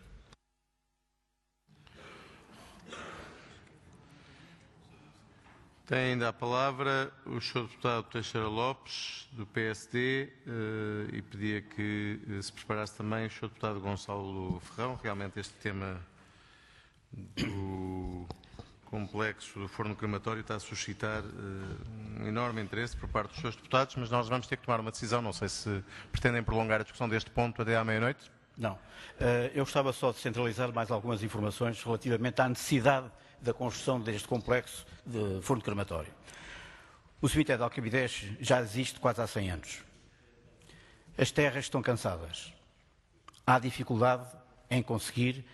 Tem ainda a palavra o Sr. Deputado Teixeira Lopes, do PSD, e pedia que se preparasse também o Sr. Deputado Gonçalo Ferrão. Realmente este tema do complexo do forno crematório está a suscitar um enorme interesse por parte dos seus deputados, mas nós vamos ter que tomar uma decisão. Não sei se pretendem prolongar a discussão deste ponto até à meia-noite. Não. Eu gostava só de centralizar mais algumas informações relativamente à necessidade da construção deste complexo de forno crematório. O cemitério de Alcabidez já existe quase há 100 anos. As terras estão cansadas. Há dificuldade em conseguir,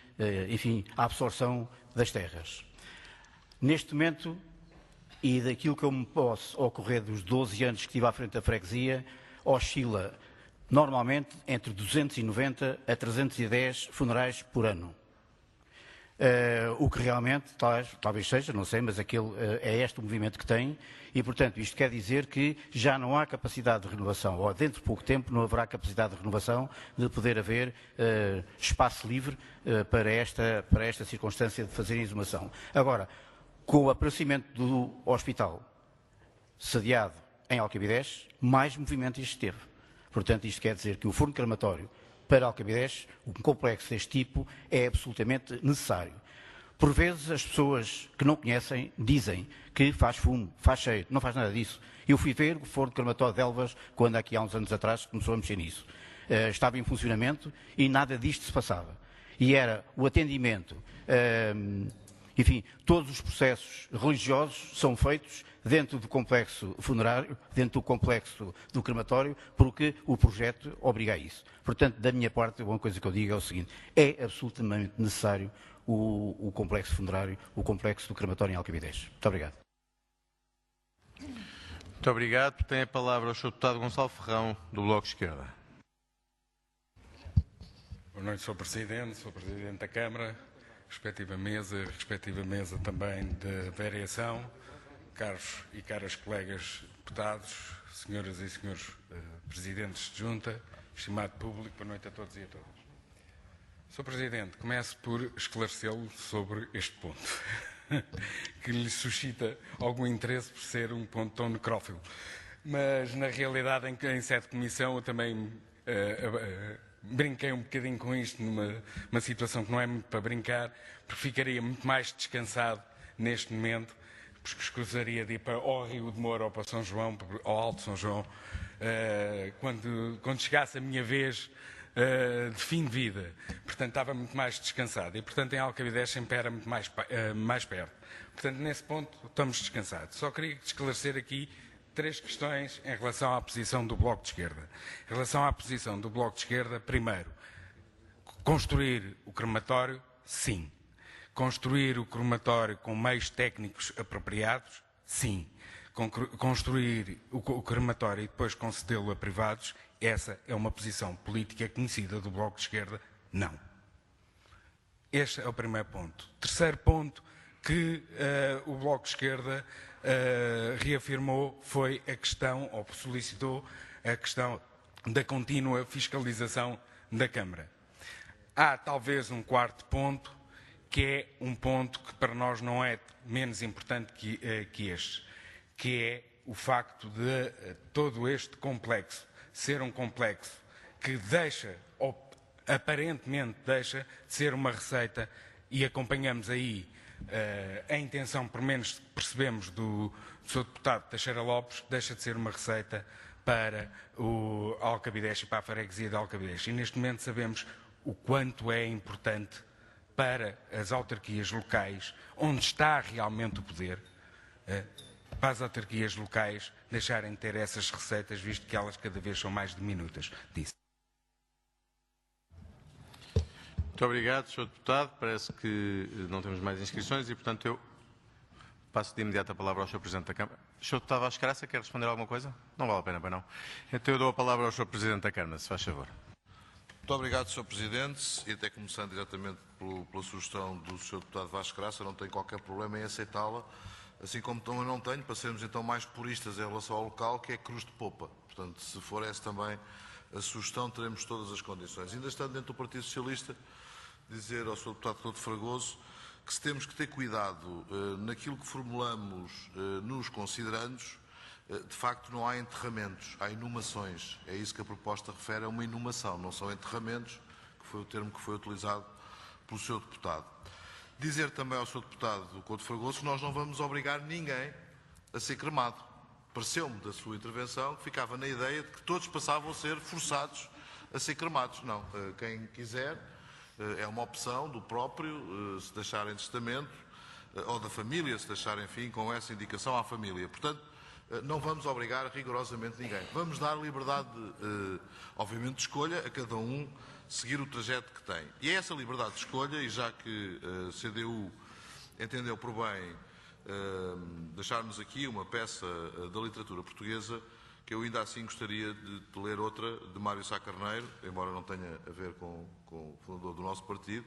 enfim, a absorção das terras. Neste momento, e daquilo que eu me posso ocorrer dos 12 anos que estive à frente da freguesia, oscila normalmente entre 290 a 310 funerais por ano. O que realmente, talvez seja, não sei, mas é este o movimento que tem e, portanto, isto quer dizer que já não há capacidade de renovação, ou dentro de pouco tempo não haverá capacidade de renovação de poder haver espaço livre para esta circunstância de fazer a exumação. Agora, com o aparecimento do hospital sediado em Alcabidez, mais movimento isto teve. Portanto, isto quer dizer que o forno crematório para Alcabidez, um complexo deste tipo, é absolutamente necessário. Por vezes, as pessoas que não conhecem dizem que faz fumo, faz cheiro, não faz nada disso. Eu fui ver o forno crematório de Elvas, quando aqui há uns anos atrás começou a mexer nisso. Estava em funcionamento e nada disto se passava. E era o atendimento, enfim, todos os processos religiosos são feitos dentro do complexo funerário, dentro do complexo do crematório, porque o projeto obriga a isso. Portanto, da minha parte, uma coisa que eu digo é o seguinte: é absolutamente necessário o complexo funerário, o complexo do crematório em Alcabidez. Muito obrigado. Muito obrigado. Tem a palavra o Sr. Deputado Gonçalo Ferrão, do Bloco de Esquerda. Boa noite, Sr. Presidente da Câmara, respectiva mesa também de variação, caros e caras colegas deputados, senhoras e senhores presidentes de junta, estimado público, boa noite a todos e a todas. Sr. Presidente, começo por esclarecê-lo sobre este ponto, que lhe suscita algum interesse por ser um ponto tão necrófilo. Mas, na realidade, em sede de comissão, eu também brinquei um bocadinho com isto, numa situação que não é muito para brincar, porque ficaria muito mais descansado neste momento, porque escusaria de ir para o Rio de Moura ou para São João, ao Alto São João, quando chegasse a minha vez de fim de vida. Portanto, estava muito mais descansado. E, portanto, em Alcabidez sempre era muito mais perto. Portanto, nesse ponto, estamos descansados. Só queria esclarecer aqui 3 questões em relação à posição do Bloco de Esquerda. Em relação à posição do Bloco de Esquerda, primeiro, construir o crematório, sim. Construir o crematório com meios técnicos apropriados, sim. Construir o crematório e depois concedê-lo a privados, essa é uma posição política conhecida do Bloco de Esquerda, não. Este é o primeiro ponto. Terceiro ponto que o Bloco de Esquerda reafirmou foi a questão, ou solicitou a questão da contínua fiscalização da Câmara. Há talvez um quarto ponto, que é um ponto que para nós não é menos importante que este, que é o facto de todo este complexo ser um complexo que deixa, ou aparentemente deixa, de ser uma receita, e acompanhamos aí a intenção, pelo menos percebemos, do Sr. Deputado Teixeira Lopes, deixa de ser uma receita para o Alcabidez e para a freguesia de Alcabidez. E neste momento sabemos o quanto é importante para as autarquias locais, onde está realmente o poder, para as autarquias locais deixarem de ter essas receitas, visto que elas cada vez são mais diminutas. Disse. Muito obrigado, Sr. Deputado. Parece que não temos mais inscrições e, portanto, eu passo de imediato a palavra ao Sr. Presidente da Câmara. Sr. Deputado Vasco Graça, quer responder alguma coisa? Não vale a pena, bem não. Então eu dou a palavra ao Sr. Presidente da Câmara, se faz favor. Muito obrigado, Sr. Presidente, e até começando diretamente pela sugestão do Sr. Deputado Vasco Graça, não tenho qualquer problema em aceitá-la, assim como também não tenho, para sermos então mais puristas em relação ao local, que é cruz de popa. Portanto, se for essa também a sugestão, teremos todas as condições. Ainda estando dentro do Partido Socialista, dizer ao Sr. Deputado Couto Fragoso que se temos que ter cuidado naquilo que formulamos nos considerandos, de facto não há enterramentos, há inumações. É isso que a proposta refere, é uma inumação, não são enterramentos, que foi o termo que foi utilizado pelo Sr. Deputado. Dizer também ao Sr. Deputado Couto Fragoso que nós não vamos obrigar ninguém a ser cremado. Pareceu-me da sua intervenção que ficava na ideia de que todos passavam a ser forçados a ser cremados. Não, quem quiser, é uma opção do próprio, se deixar em testamento, ou da família, se deixar, enfim, com essa indicação à família. Portanto, não vamos obrigar rigorosamente ninguém. Vamos dar liberdade, obviamente, de escolha a cada um seguir o trajeto que tem. E é essa liberdade de escolha, e já que a CDU entendeu por bem deixar-nos aqui uma peça da literatura portuguesa, que eu ainda assim gostaria de ler outra, de Mário Sá Carneiro, embora não tenha a ver com o fundador do nosso partido,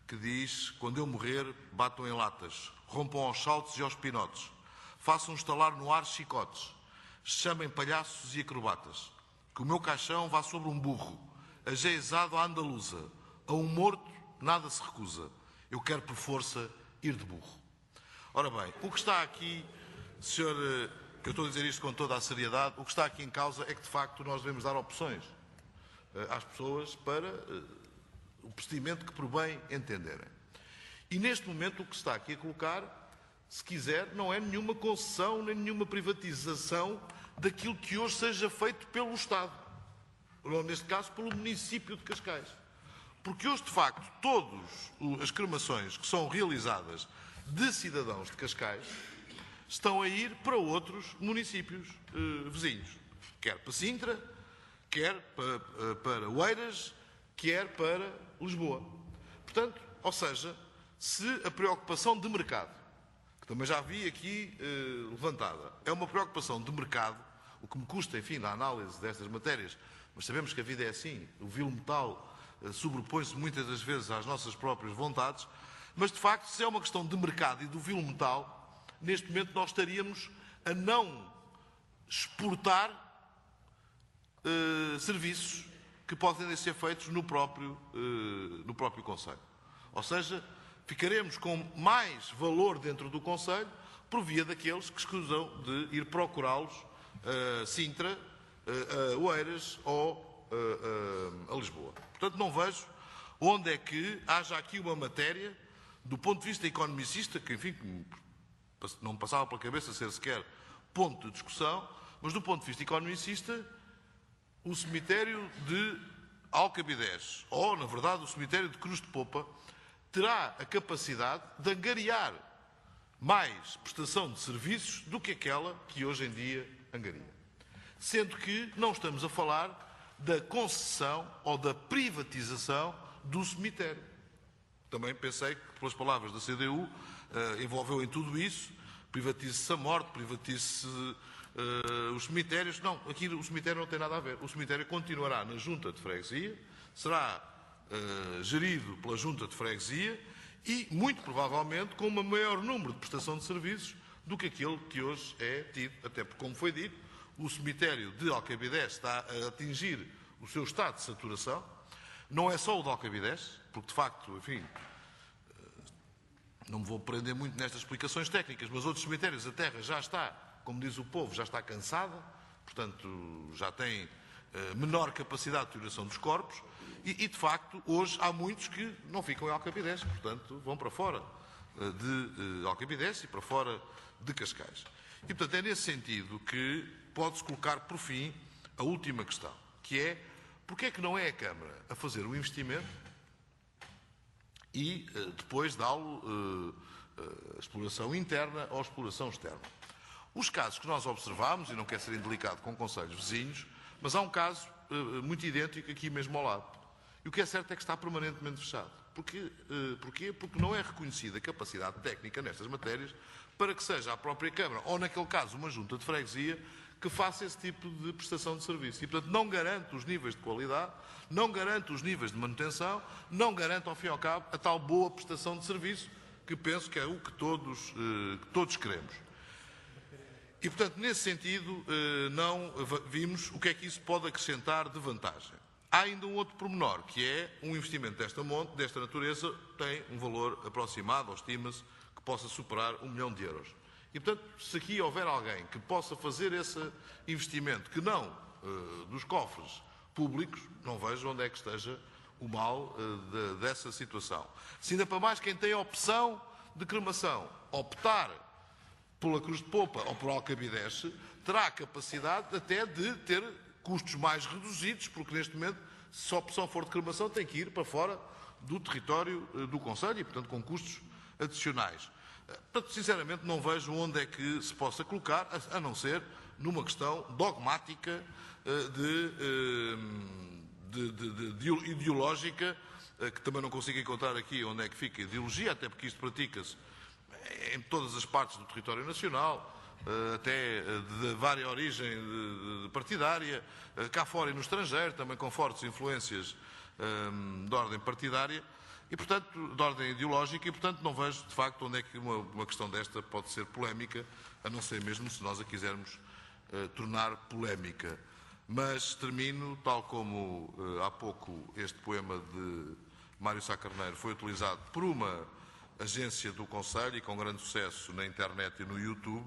que diz: quando eu morrer, batam em latas, rompam aos saltos e aos pinotes, façam estalar no ar chicotes, chamem palhaços e acrobatas, que o meu caixão vá sobre um burro, ajeizado à andaluza, a um morto nada se recusa, eu quero por força ir de burro. Ora bem, o que está aqui, senhor, eu estou a dizer isto com toda a seriedade, o que está aqui em causa é que de facto nós devemos dar opções às pessoas para o procedimento que por bem entenderem. E neste momento o que se está aqui a colocar, se quiser, não é nenhuma concessão nem nenhuma privatização daquilo que hoje seja feito pelo Estado, ou neste caso pelo município de Cascais. Porque hoje, de facto, todas as cremações que são realizadas de cidadãos de Cascais estão a ir para outros municípios vizinhos, quer para Sintra, quer para Oeiras, quer para Lisboa. Portanto, ou seja, se a preocupação de mercado, que também já vi aqui levantada, é uma preocupação de mercado, o que me custa, enfim, na análise destas matérias, mas sabemos que a vida é assim, o vil metal sobrepõe-se muitas das vezes às nossas próprias vontades, mas de facto, se é uma questão de mercado e do vil metal, neste momento nós estaríamos a não exportar serviços que podem ser feitos no próprio Conselho. Ou seja, ficaremos com mais valor dentro do Conselho por via daqueles que escusam de ir procurá-los a Sintra, a Oeiras ou a Lisboa. Portanto, não vejo onde é que haja aqui uma matéria, do ponto de vista economicista, que, enfim, não me passava pela cabeça ser sequer ponto de discussão, mas do ponto de vista economicista, o cemitério de Alcabidez, ou, na verdade, o cemitério de Cruz de Popa, terá a capacidade de angariar mais prestação de serviços do que aquela que hoje em dia angaria. Sendo que não estamos a falar da concessão ou da privatização do cemitério. Também pensei que, pelas palavras da CDU, envolveu em tudo isso, privatize-se a morte, privatize-se os cemitérios. Não, aqui o cemitério não tem nada a ver. O cemitério continuará na Junta de Freguesia, será gerido pela Junta de Freguesia e, muito provavelmente, com um maior número de prestação de serviços do que aquele que hoje é tido. Até porque, como foi dito, o cemitério de Alcabidez está a atingir o seu estado de saturação. Não é só o de Alcabidez, porque, de facto, enfim, não me vou prender muito nestas explicações técnicas, mas outros cemitérios, a terra já está, como diz o povo, já está cansada, portanto, já tem menor capacidade de tiração dos corpos e, de facto, hoje há muitos que não ficam em Alcabidez, portanto, vão para fora de Alcabidez e para fora de Cascais. E, portanto, é nesse sentido que pode-se colocar, por fim, a última questão, que é: porque é que não é a Câmara a fazer o investimento e depois dá-lo a exploração interna ou a exploração externa? os casos que nós observámos, e não quero ser indelicado com concelhos vizinhos, mas há um caso muito idêntico aqui mesmo ao lado. E o que é certo é que está permanentemente fechado. Porquê? Porque não é reconhecida capacidade técnica nestas matérias para que seja a própria Câmara, ou naquele caso uma junta de freguesia, que faça esse tipo de prestação de serviço. E, portanto, não garante os níveis de qualidade, não garante os níveis de manutenção, não garante, ao fim e ao cabo, a tal boa prestação de serviço, que penso que é o que todos queremos. E, portanto, nesse sentido, não vimos o que é que isso pode acrescentar de vantagem. Há ainda um outro pormenor, que é um investimento desta natureza tem um valor aproximado, ou estima-se, que possa superar €1 milhão. E, portanto, se aqui houver alguém que possa fazer esse investimento, que não dos cofres públicos, não vejo onde é que esteja o mal dessa situação. Se ainda para mais quem tem a opção de cremação optar pela Cruz de Popa ou por Alcabideche, terá a capacidade até de ter custos mais reduzidos, porque neste momento, se a opção for de cremação, tem que ir para fora do território do concelho e, portanto, com custos adicionais. Portanto, sinceramente, não vejo onde é que se possa colocar, a não ser numa questão dogmática ideológica, que também não consigo encontrar aqui onde é que fica a ideologia, até porque isto pratica-se em todas as partes do território nacional, até de vária origem partidária, cá fora e no estrangeiro, também com fortes influências de ordem partidária, e, portanto, de ordem ideológica, e, portanto, não vejo, de facto, onde é que uma questão desta pode ser polémica, a não ser mesmo se nós a quisermos tornar polémica. Mas termino, tal como há pouco este poema de Mário Sá Carneiro foi utilizado por uma agência do Conselho e com grande sucesso na internet e no YouTube,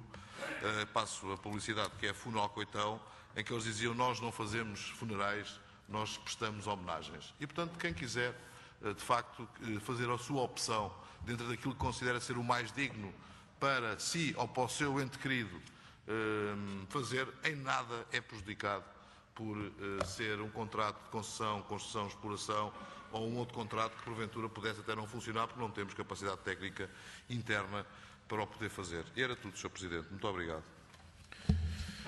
passo a publicidade, que é Funeral Coitão, em que eles diziam: nós não fazemos funerais, nós prestamos homenagens. E, portanto, quem quiser, de facto, fazer a sua opção dentro daquilo que considera ser o mais digno para si ou para o seu ente querido fazer, em nada é prejudicado por ser um contrato de concessão, construção, exploração ou um outro contrato que porventura pudesse até não funcionar porque não temos capacidade técnica interna para o poder fazer. E era tudo, Sr. Presidente. Muito obrigado.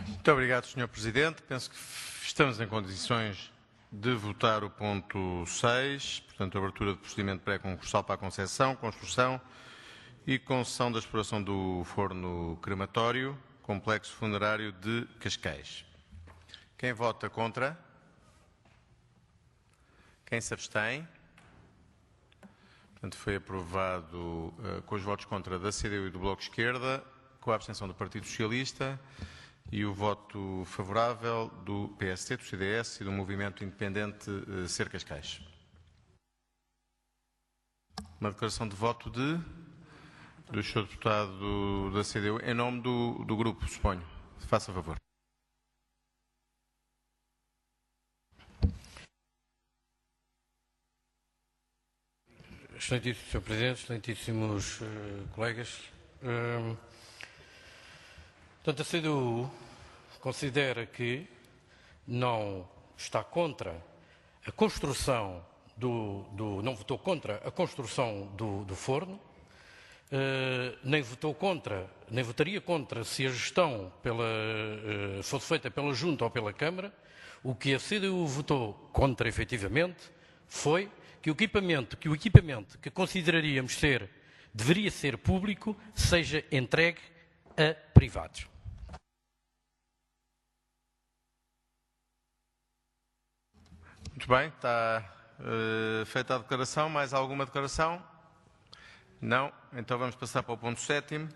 Muito obrigado, Sr. Presidente. Penso que estamos em condições de votar o ponto 6, portanto, abertura de procedimento pré-concursal para a concessão, construção e concessão da exploração do forno crematório, complexo funerário de Cascais. Quem vota contra? Quem se abstém? Portanto, foi aprovado com os votos contra da CDU e do Bloco de Esquerda, com a abstenção do Partido Socialista e o voto favorável do PST, do CDS e do Movimento Independente Ser Cascais. Uma declaração de voto do Sr. Deputado da CDU, em nome do grupo, suponho. Faça favor. Excelentíssimo Sr. Presidente, excelentíssimos colegas. Portanto, a CDU considera que não está contra a construção não votou contra a construção do forno, nem votaria contra se a gestão fosse feita pela Junta ou pela Câmara. O que a CDU votou contra, efetivamente, foi que o equipamento que consideraríamos deveria ser público seja entregue a privados. Muito bem, está feita a declaração. Mais alguma declaração? Não. Então vamos passar para o ponto 7º,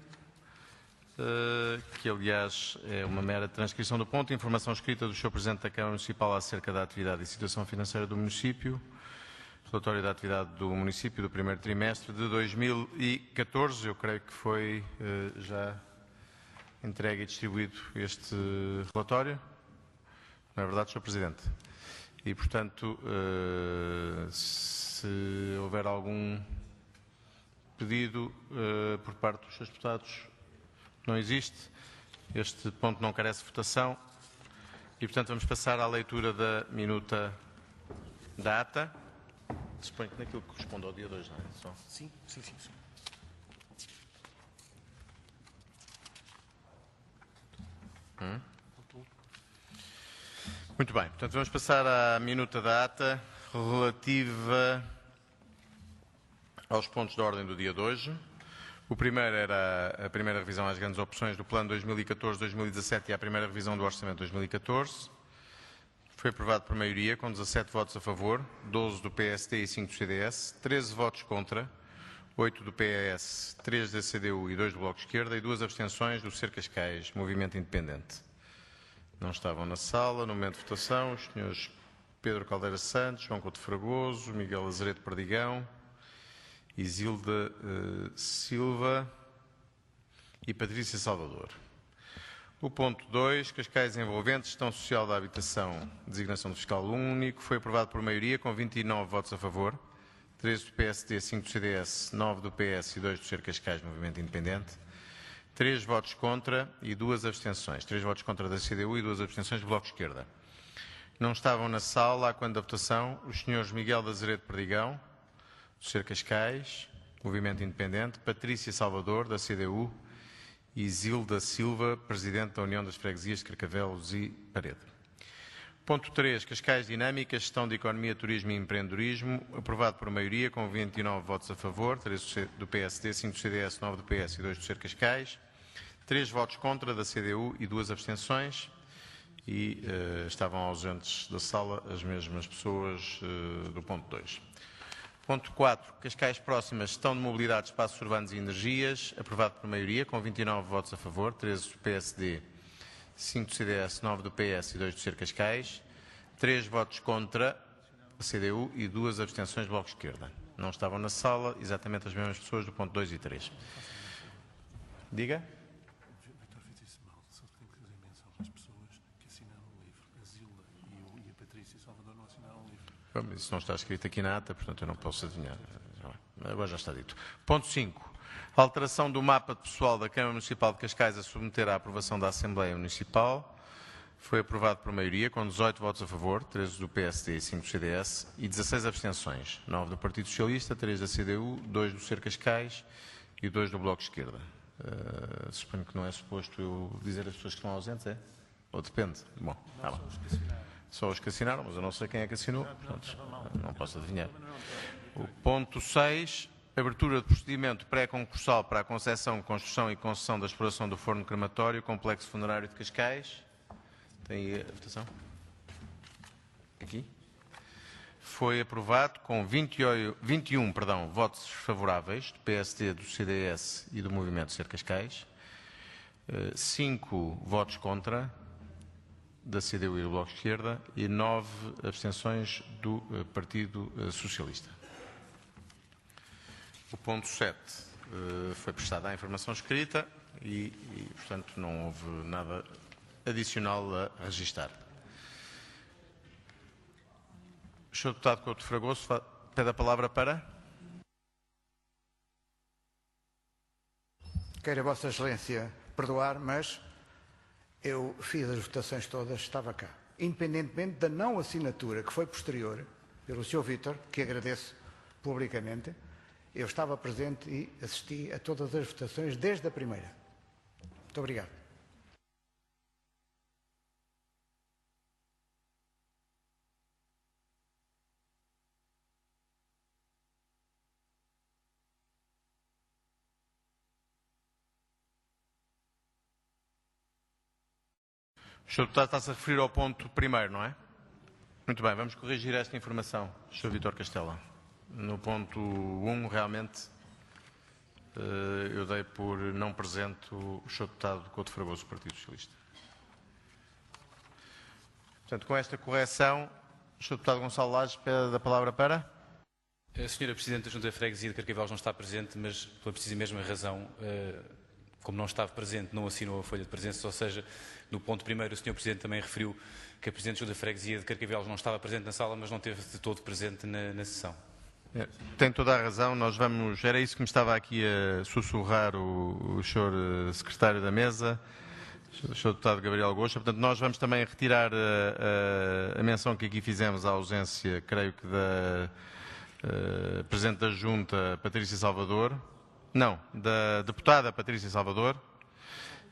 que aliás é uma mera transcrição do ponto. Informação escrita do Sr. Presidente da Câmara Municipal acerca da atividade e situação financeira do município. Relatório da atividade do município do primeiro trimestre de 2014. Eu creio que foi já entregue e distribuído este relatório. Não é verdade, Sr. Presidente? E, portanto, se houver algum pedido por parte dos seus deputados, não existe. Este ponto não carece de votação. E, portanto, vamos passar à leitura da minuta da ata. Suponho que naquilo que corresponde ao dia 2, não é? Só. Sim. Muito bem, portanto vamos passar à minuta da ata relativa aos pontos de ordem do dia de hoje. O primeiro era a primeira revisão às grandes opções do Plano 2014-2017 e a primeira revisão do Orçamento 2014. Foi aprovado por maioria, com 17 votos a favor, 12 do PSD e 5 do CDS, 13 votos contra, 8 do PS, 3 da CDU e 2 do Bloco de Esquerda e 2 abstenções do Ser Cascais, Movimento Independente. Não estavam na sala, no momento de votação, os senhores Pedro Caldeira Santos, João Couto Fragoso, Miguel Lazareto Perdigão, Isilda Silva e Patrícia Salvador. O ponto 2, Cascais envolventes, gestão social da habitação, designação do fiscal único, foi aprovado por maioria com 29 votos a favor, 13 do PSD, 5 do CDS, 9 do PS e 2 do Ser Cascais, Movimento Independente, 3 votos contra e 2 abstenções. 3 votos contra da CDU e 2 abstenções do Bloco de Esquerda. Não estavam na sala, quando da votação, os senhores Miguel Lazareto Perdigão, do Ser Cascais, Movimento Independente, Patrícia Salvador, da CDU, e Isilda Silva, Presidente da União das Freguesias de Carcavelos e Parede. Ponto 3, Cascais Dinâmica, Gestão de Economia, Turismo e Empreendedorismo, aprovado por maioria, com 29 votos a favor, 13 do PSD, 5 do CDS, 9 do PS e 2 do Ser Cascais, 3 votos contra da CDU e 2 abstenções, e estavam ausentes da sala as mesmas pessoas do ponto 2. Ponto 4, Cascais Próximas, Gestão de Mobilidade, Espaços Urbanos e Energias, aprovado por maioria, com 29 votos a favor, 13 do PSD, 5 do CDS, 9 do PS e 2 do Ser Cascais, 3 votos contra a CDU e 2 abstenções do Bloco de Esquerda. Não estavam na sala exatamente as mesmas pessoas do ponto 2 e 3. Diga. Isso não está escrito aqui na ata, portanto eu não posso adivinhar. Agora já está dito. Ponto 5. Alteração do mapa de pessoal da Câmara Municipal de Cascais a submeter à aprovação da Assembleia Municipal. Foi aprovado por maioria, com 18 votos a favor, 13 do PSD e 5 do CDS e 16 abstenções. 9 do Partido Socialista, 3 da CDU, 2 do Ser Cascais e 2 do Bloco de Esquerda. Suponho que não é suposto eu dizer as pessoas que estão ausentes, é? Ou depende? Bom, está bom. Só os que assinaram, mas eu não sei quem é que assinou, portanto, não posso adivinhar. O ponto 6, abertura de procedimento pré-concursal para a concepção, construção e concessão da exploração do forno crematório, complexo funerário de Cascais. Tem aí a votação? Aqui. Foi aprovado com 21 votos favoráveis, do PSD, do CDS e do Movimento Ser Cascais, 5 votos contra, da CDU e do Bloco de Esquerda, e 9 abstenções do Partido Socialista. O ponto 7 foi prestada a informação escrita e, portanto, não houve nada adicional a registar. O Sr. Deputado Couto Fragoso pede a palavra para... Queira Vossa Excelência perdoar, mas eu fiz as votações todas, estava cá. Independentemente da não assinatura que foi posterior pelo Sr. Vítor, que agradeço publicamente, eu estava presente e assisti a todas as votações desde a primeira. Muito obrigado. O Sr. Deputado está-se a referir ao ponto primeiro, não é? Muito bem, vamos corrigir esta informação, Sr. Vítor Castela. No ponto 1, realmente, eu dei por não presente o Sr. Deputado Couto Fragoso, do Partido Socialista. Portanto, com esta correção, o Sr. Deputado Gonçalo Lages pede a palavra para... A Sra. Presidente da Junta de Freguesia de Carcavelos não está presente, mas pela precisa e mesma razão, como não estava presente, não assinou a folha de presença, ou seja, no ponto primeiro o Sr. Presidente também referiu que a Presidente da Junta de Freguesia de Carcavelos não estava presente na sala, mas não esteve de todo presente na sessão. Tem toda a razão, nós vamos... Era isso que me estava aqui a sussurrar o Sr. Secretário da Mesa, o Sr. Deputado Gabriel Goxa. Portanto, nós vamos também retirar a menção que aqui fizemos à ausência, creio que da Presidente da Junta, Patrícia Salvador. Não, da Deputada Patrícia Salvador.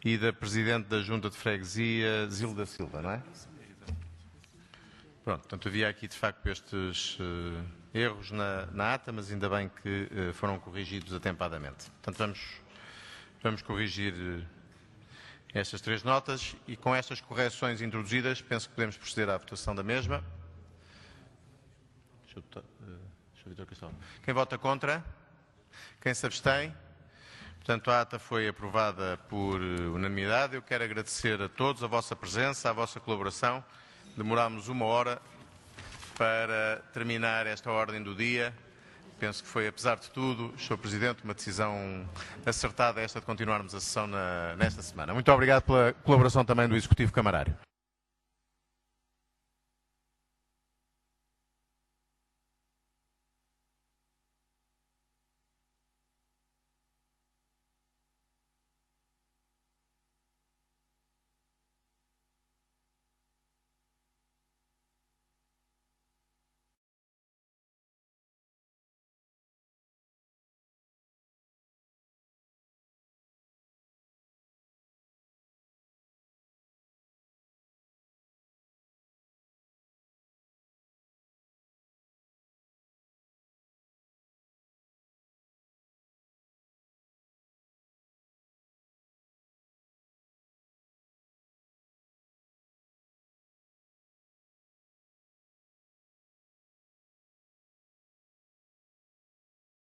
e da Presidente da Junta de Freguesia, Zilda Silva, não é? Pronto, portanto, havia aqui de facto estes erros na ata, mas ainda bem que foram corrigidos atempadamente. Portanto, vamos corrigir estas 3 notas e com estas correções introduzidas, penso que podemos proceder à votação da mesma. Quem vota contra? Quem se abstém? Portanto, a ata foi aprovada por unanimidade. Eu quero agradecer a todos a vossa presença, a vossa colaboração. Demorámos 1 hora para terminar esta ordem do dia. Penso que foi, apesar de tudo, Sr. Presidente, uma decisão acertada esta de continuarmos a sessão nesta semana. Muito obrigado pela colaboração também do Executivo Camarário.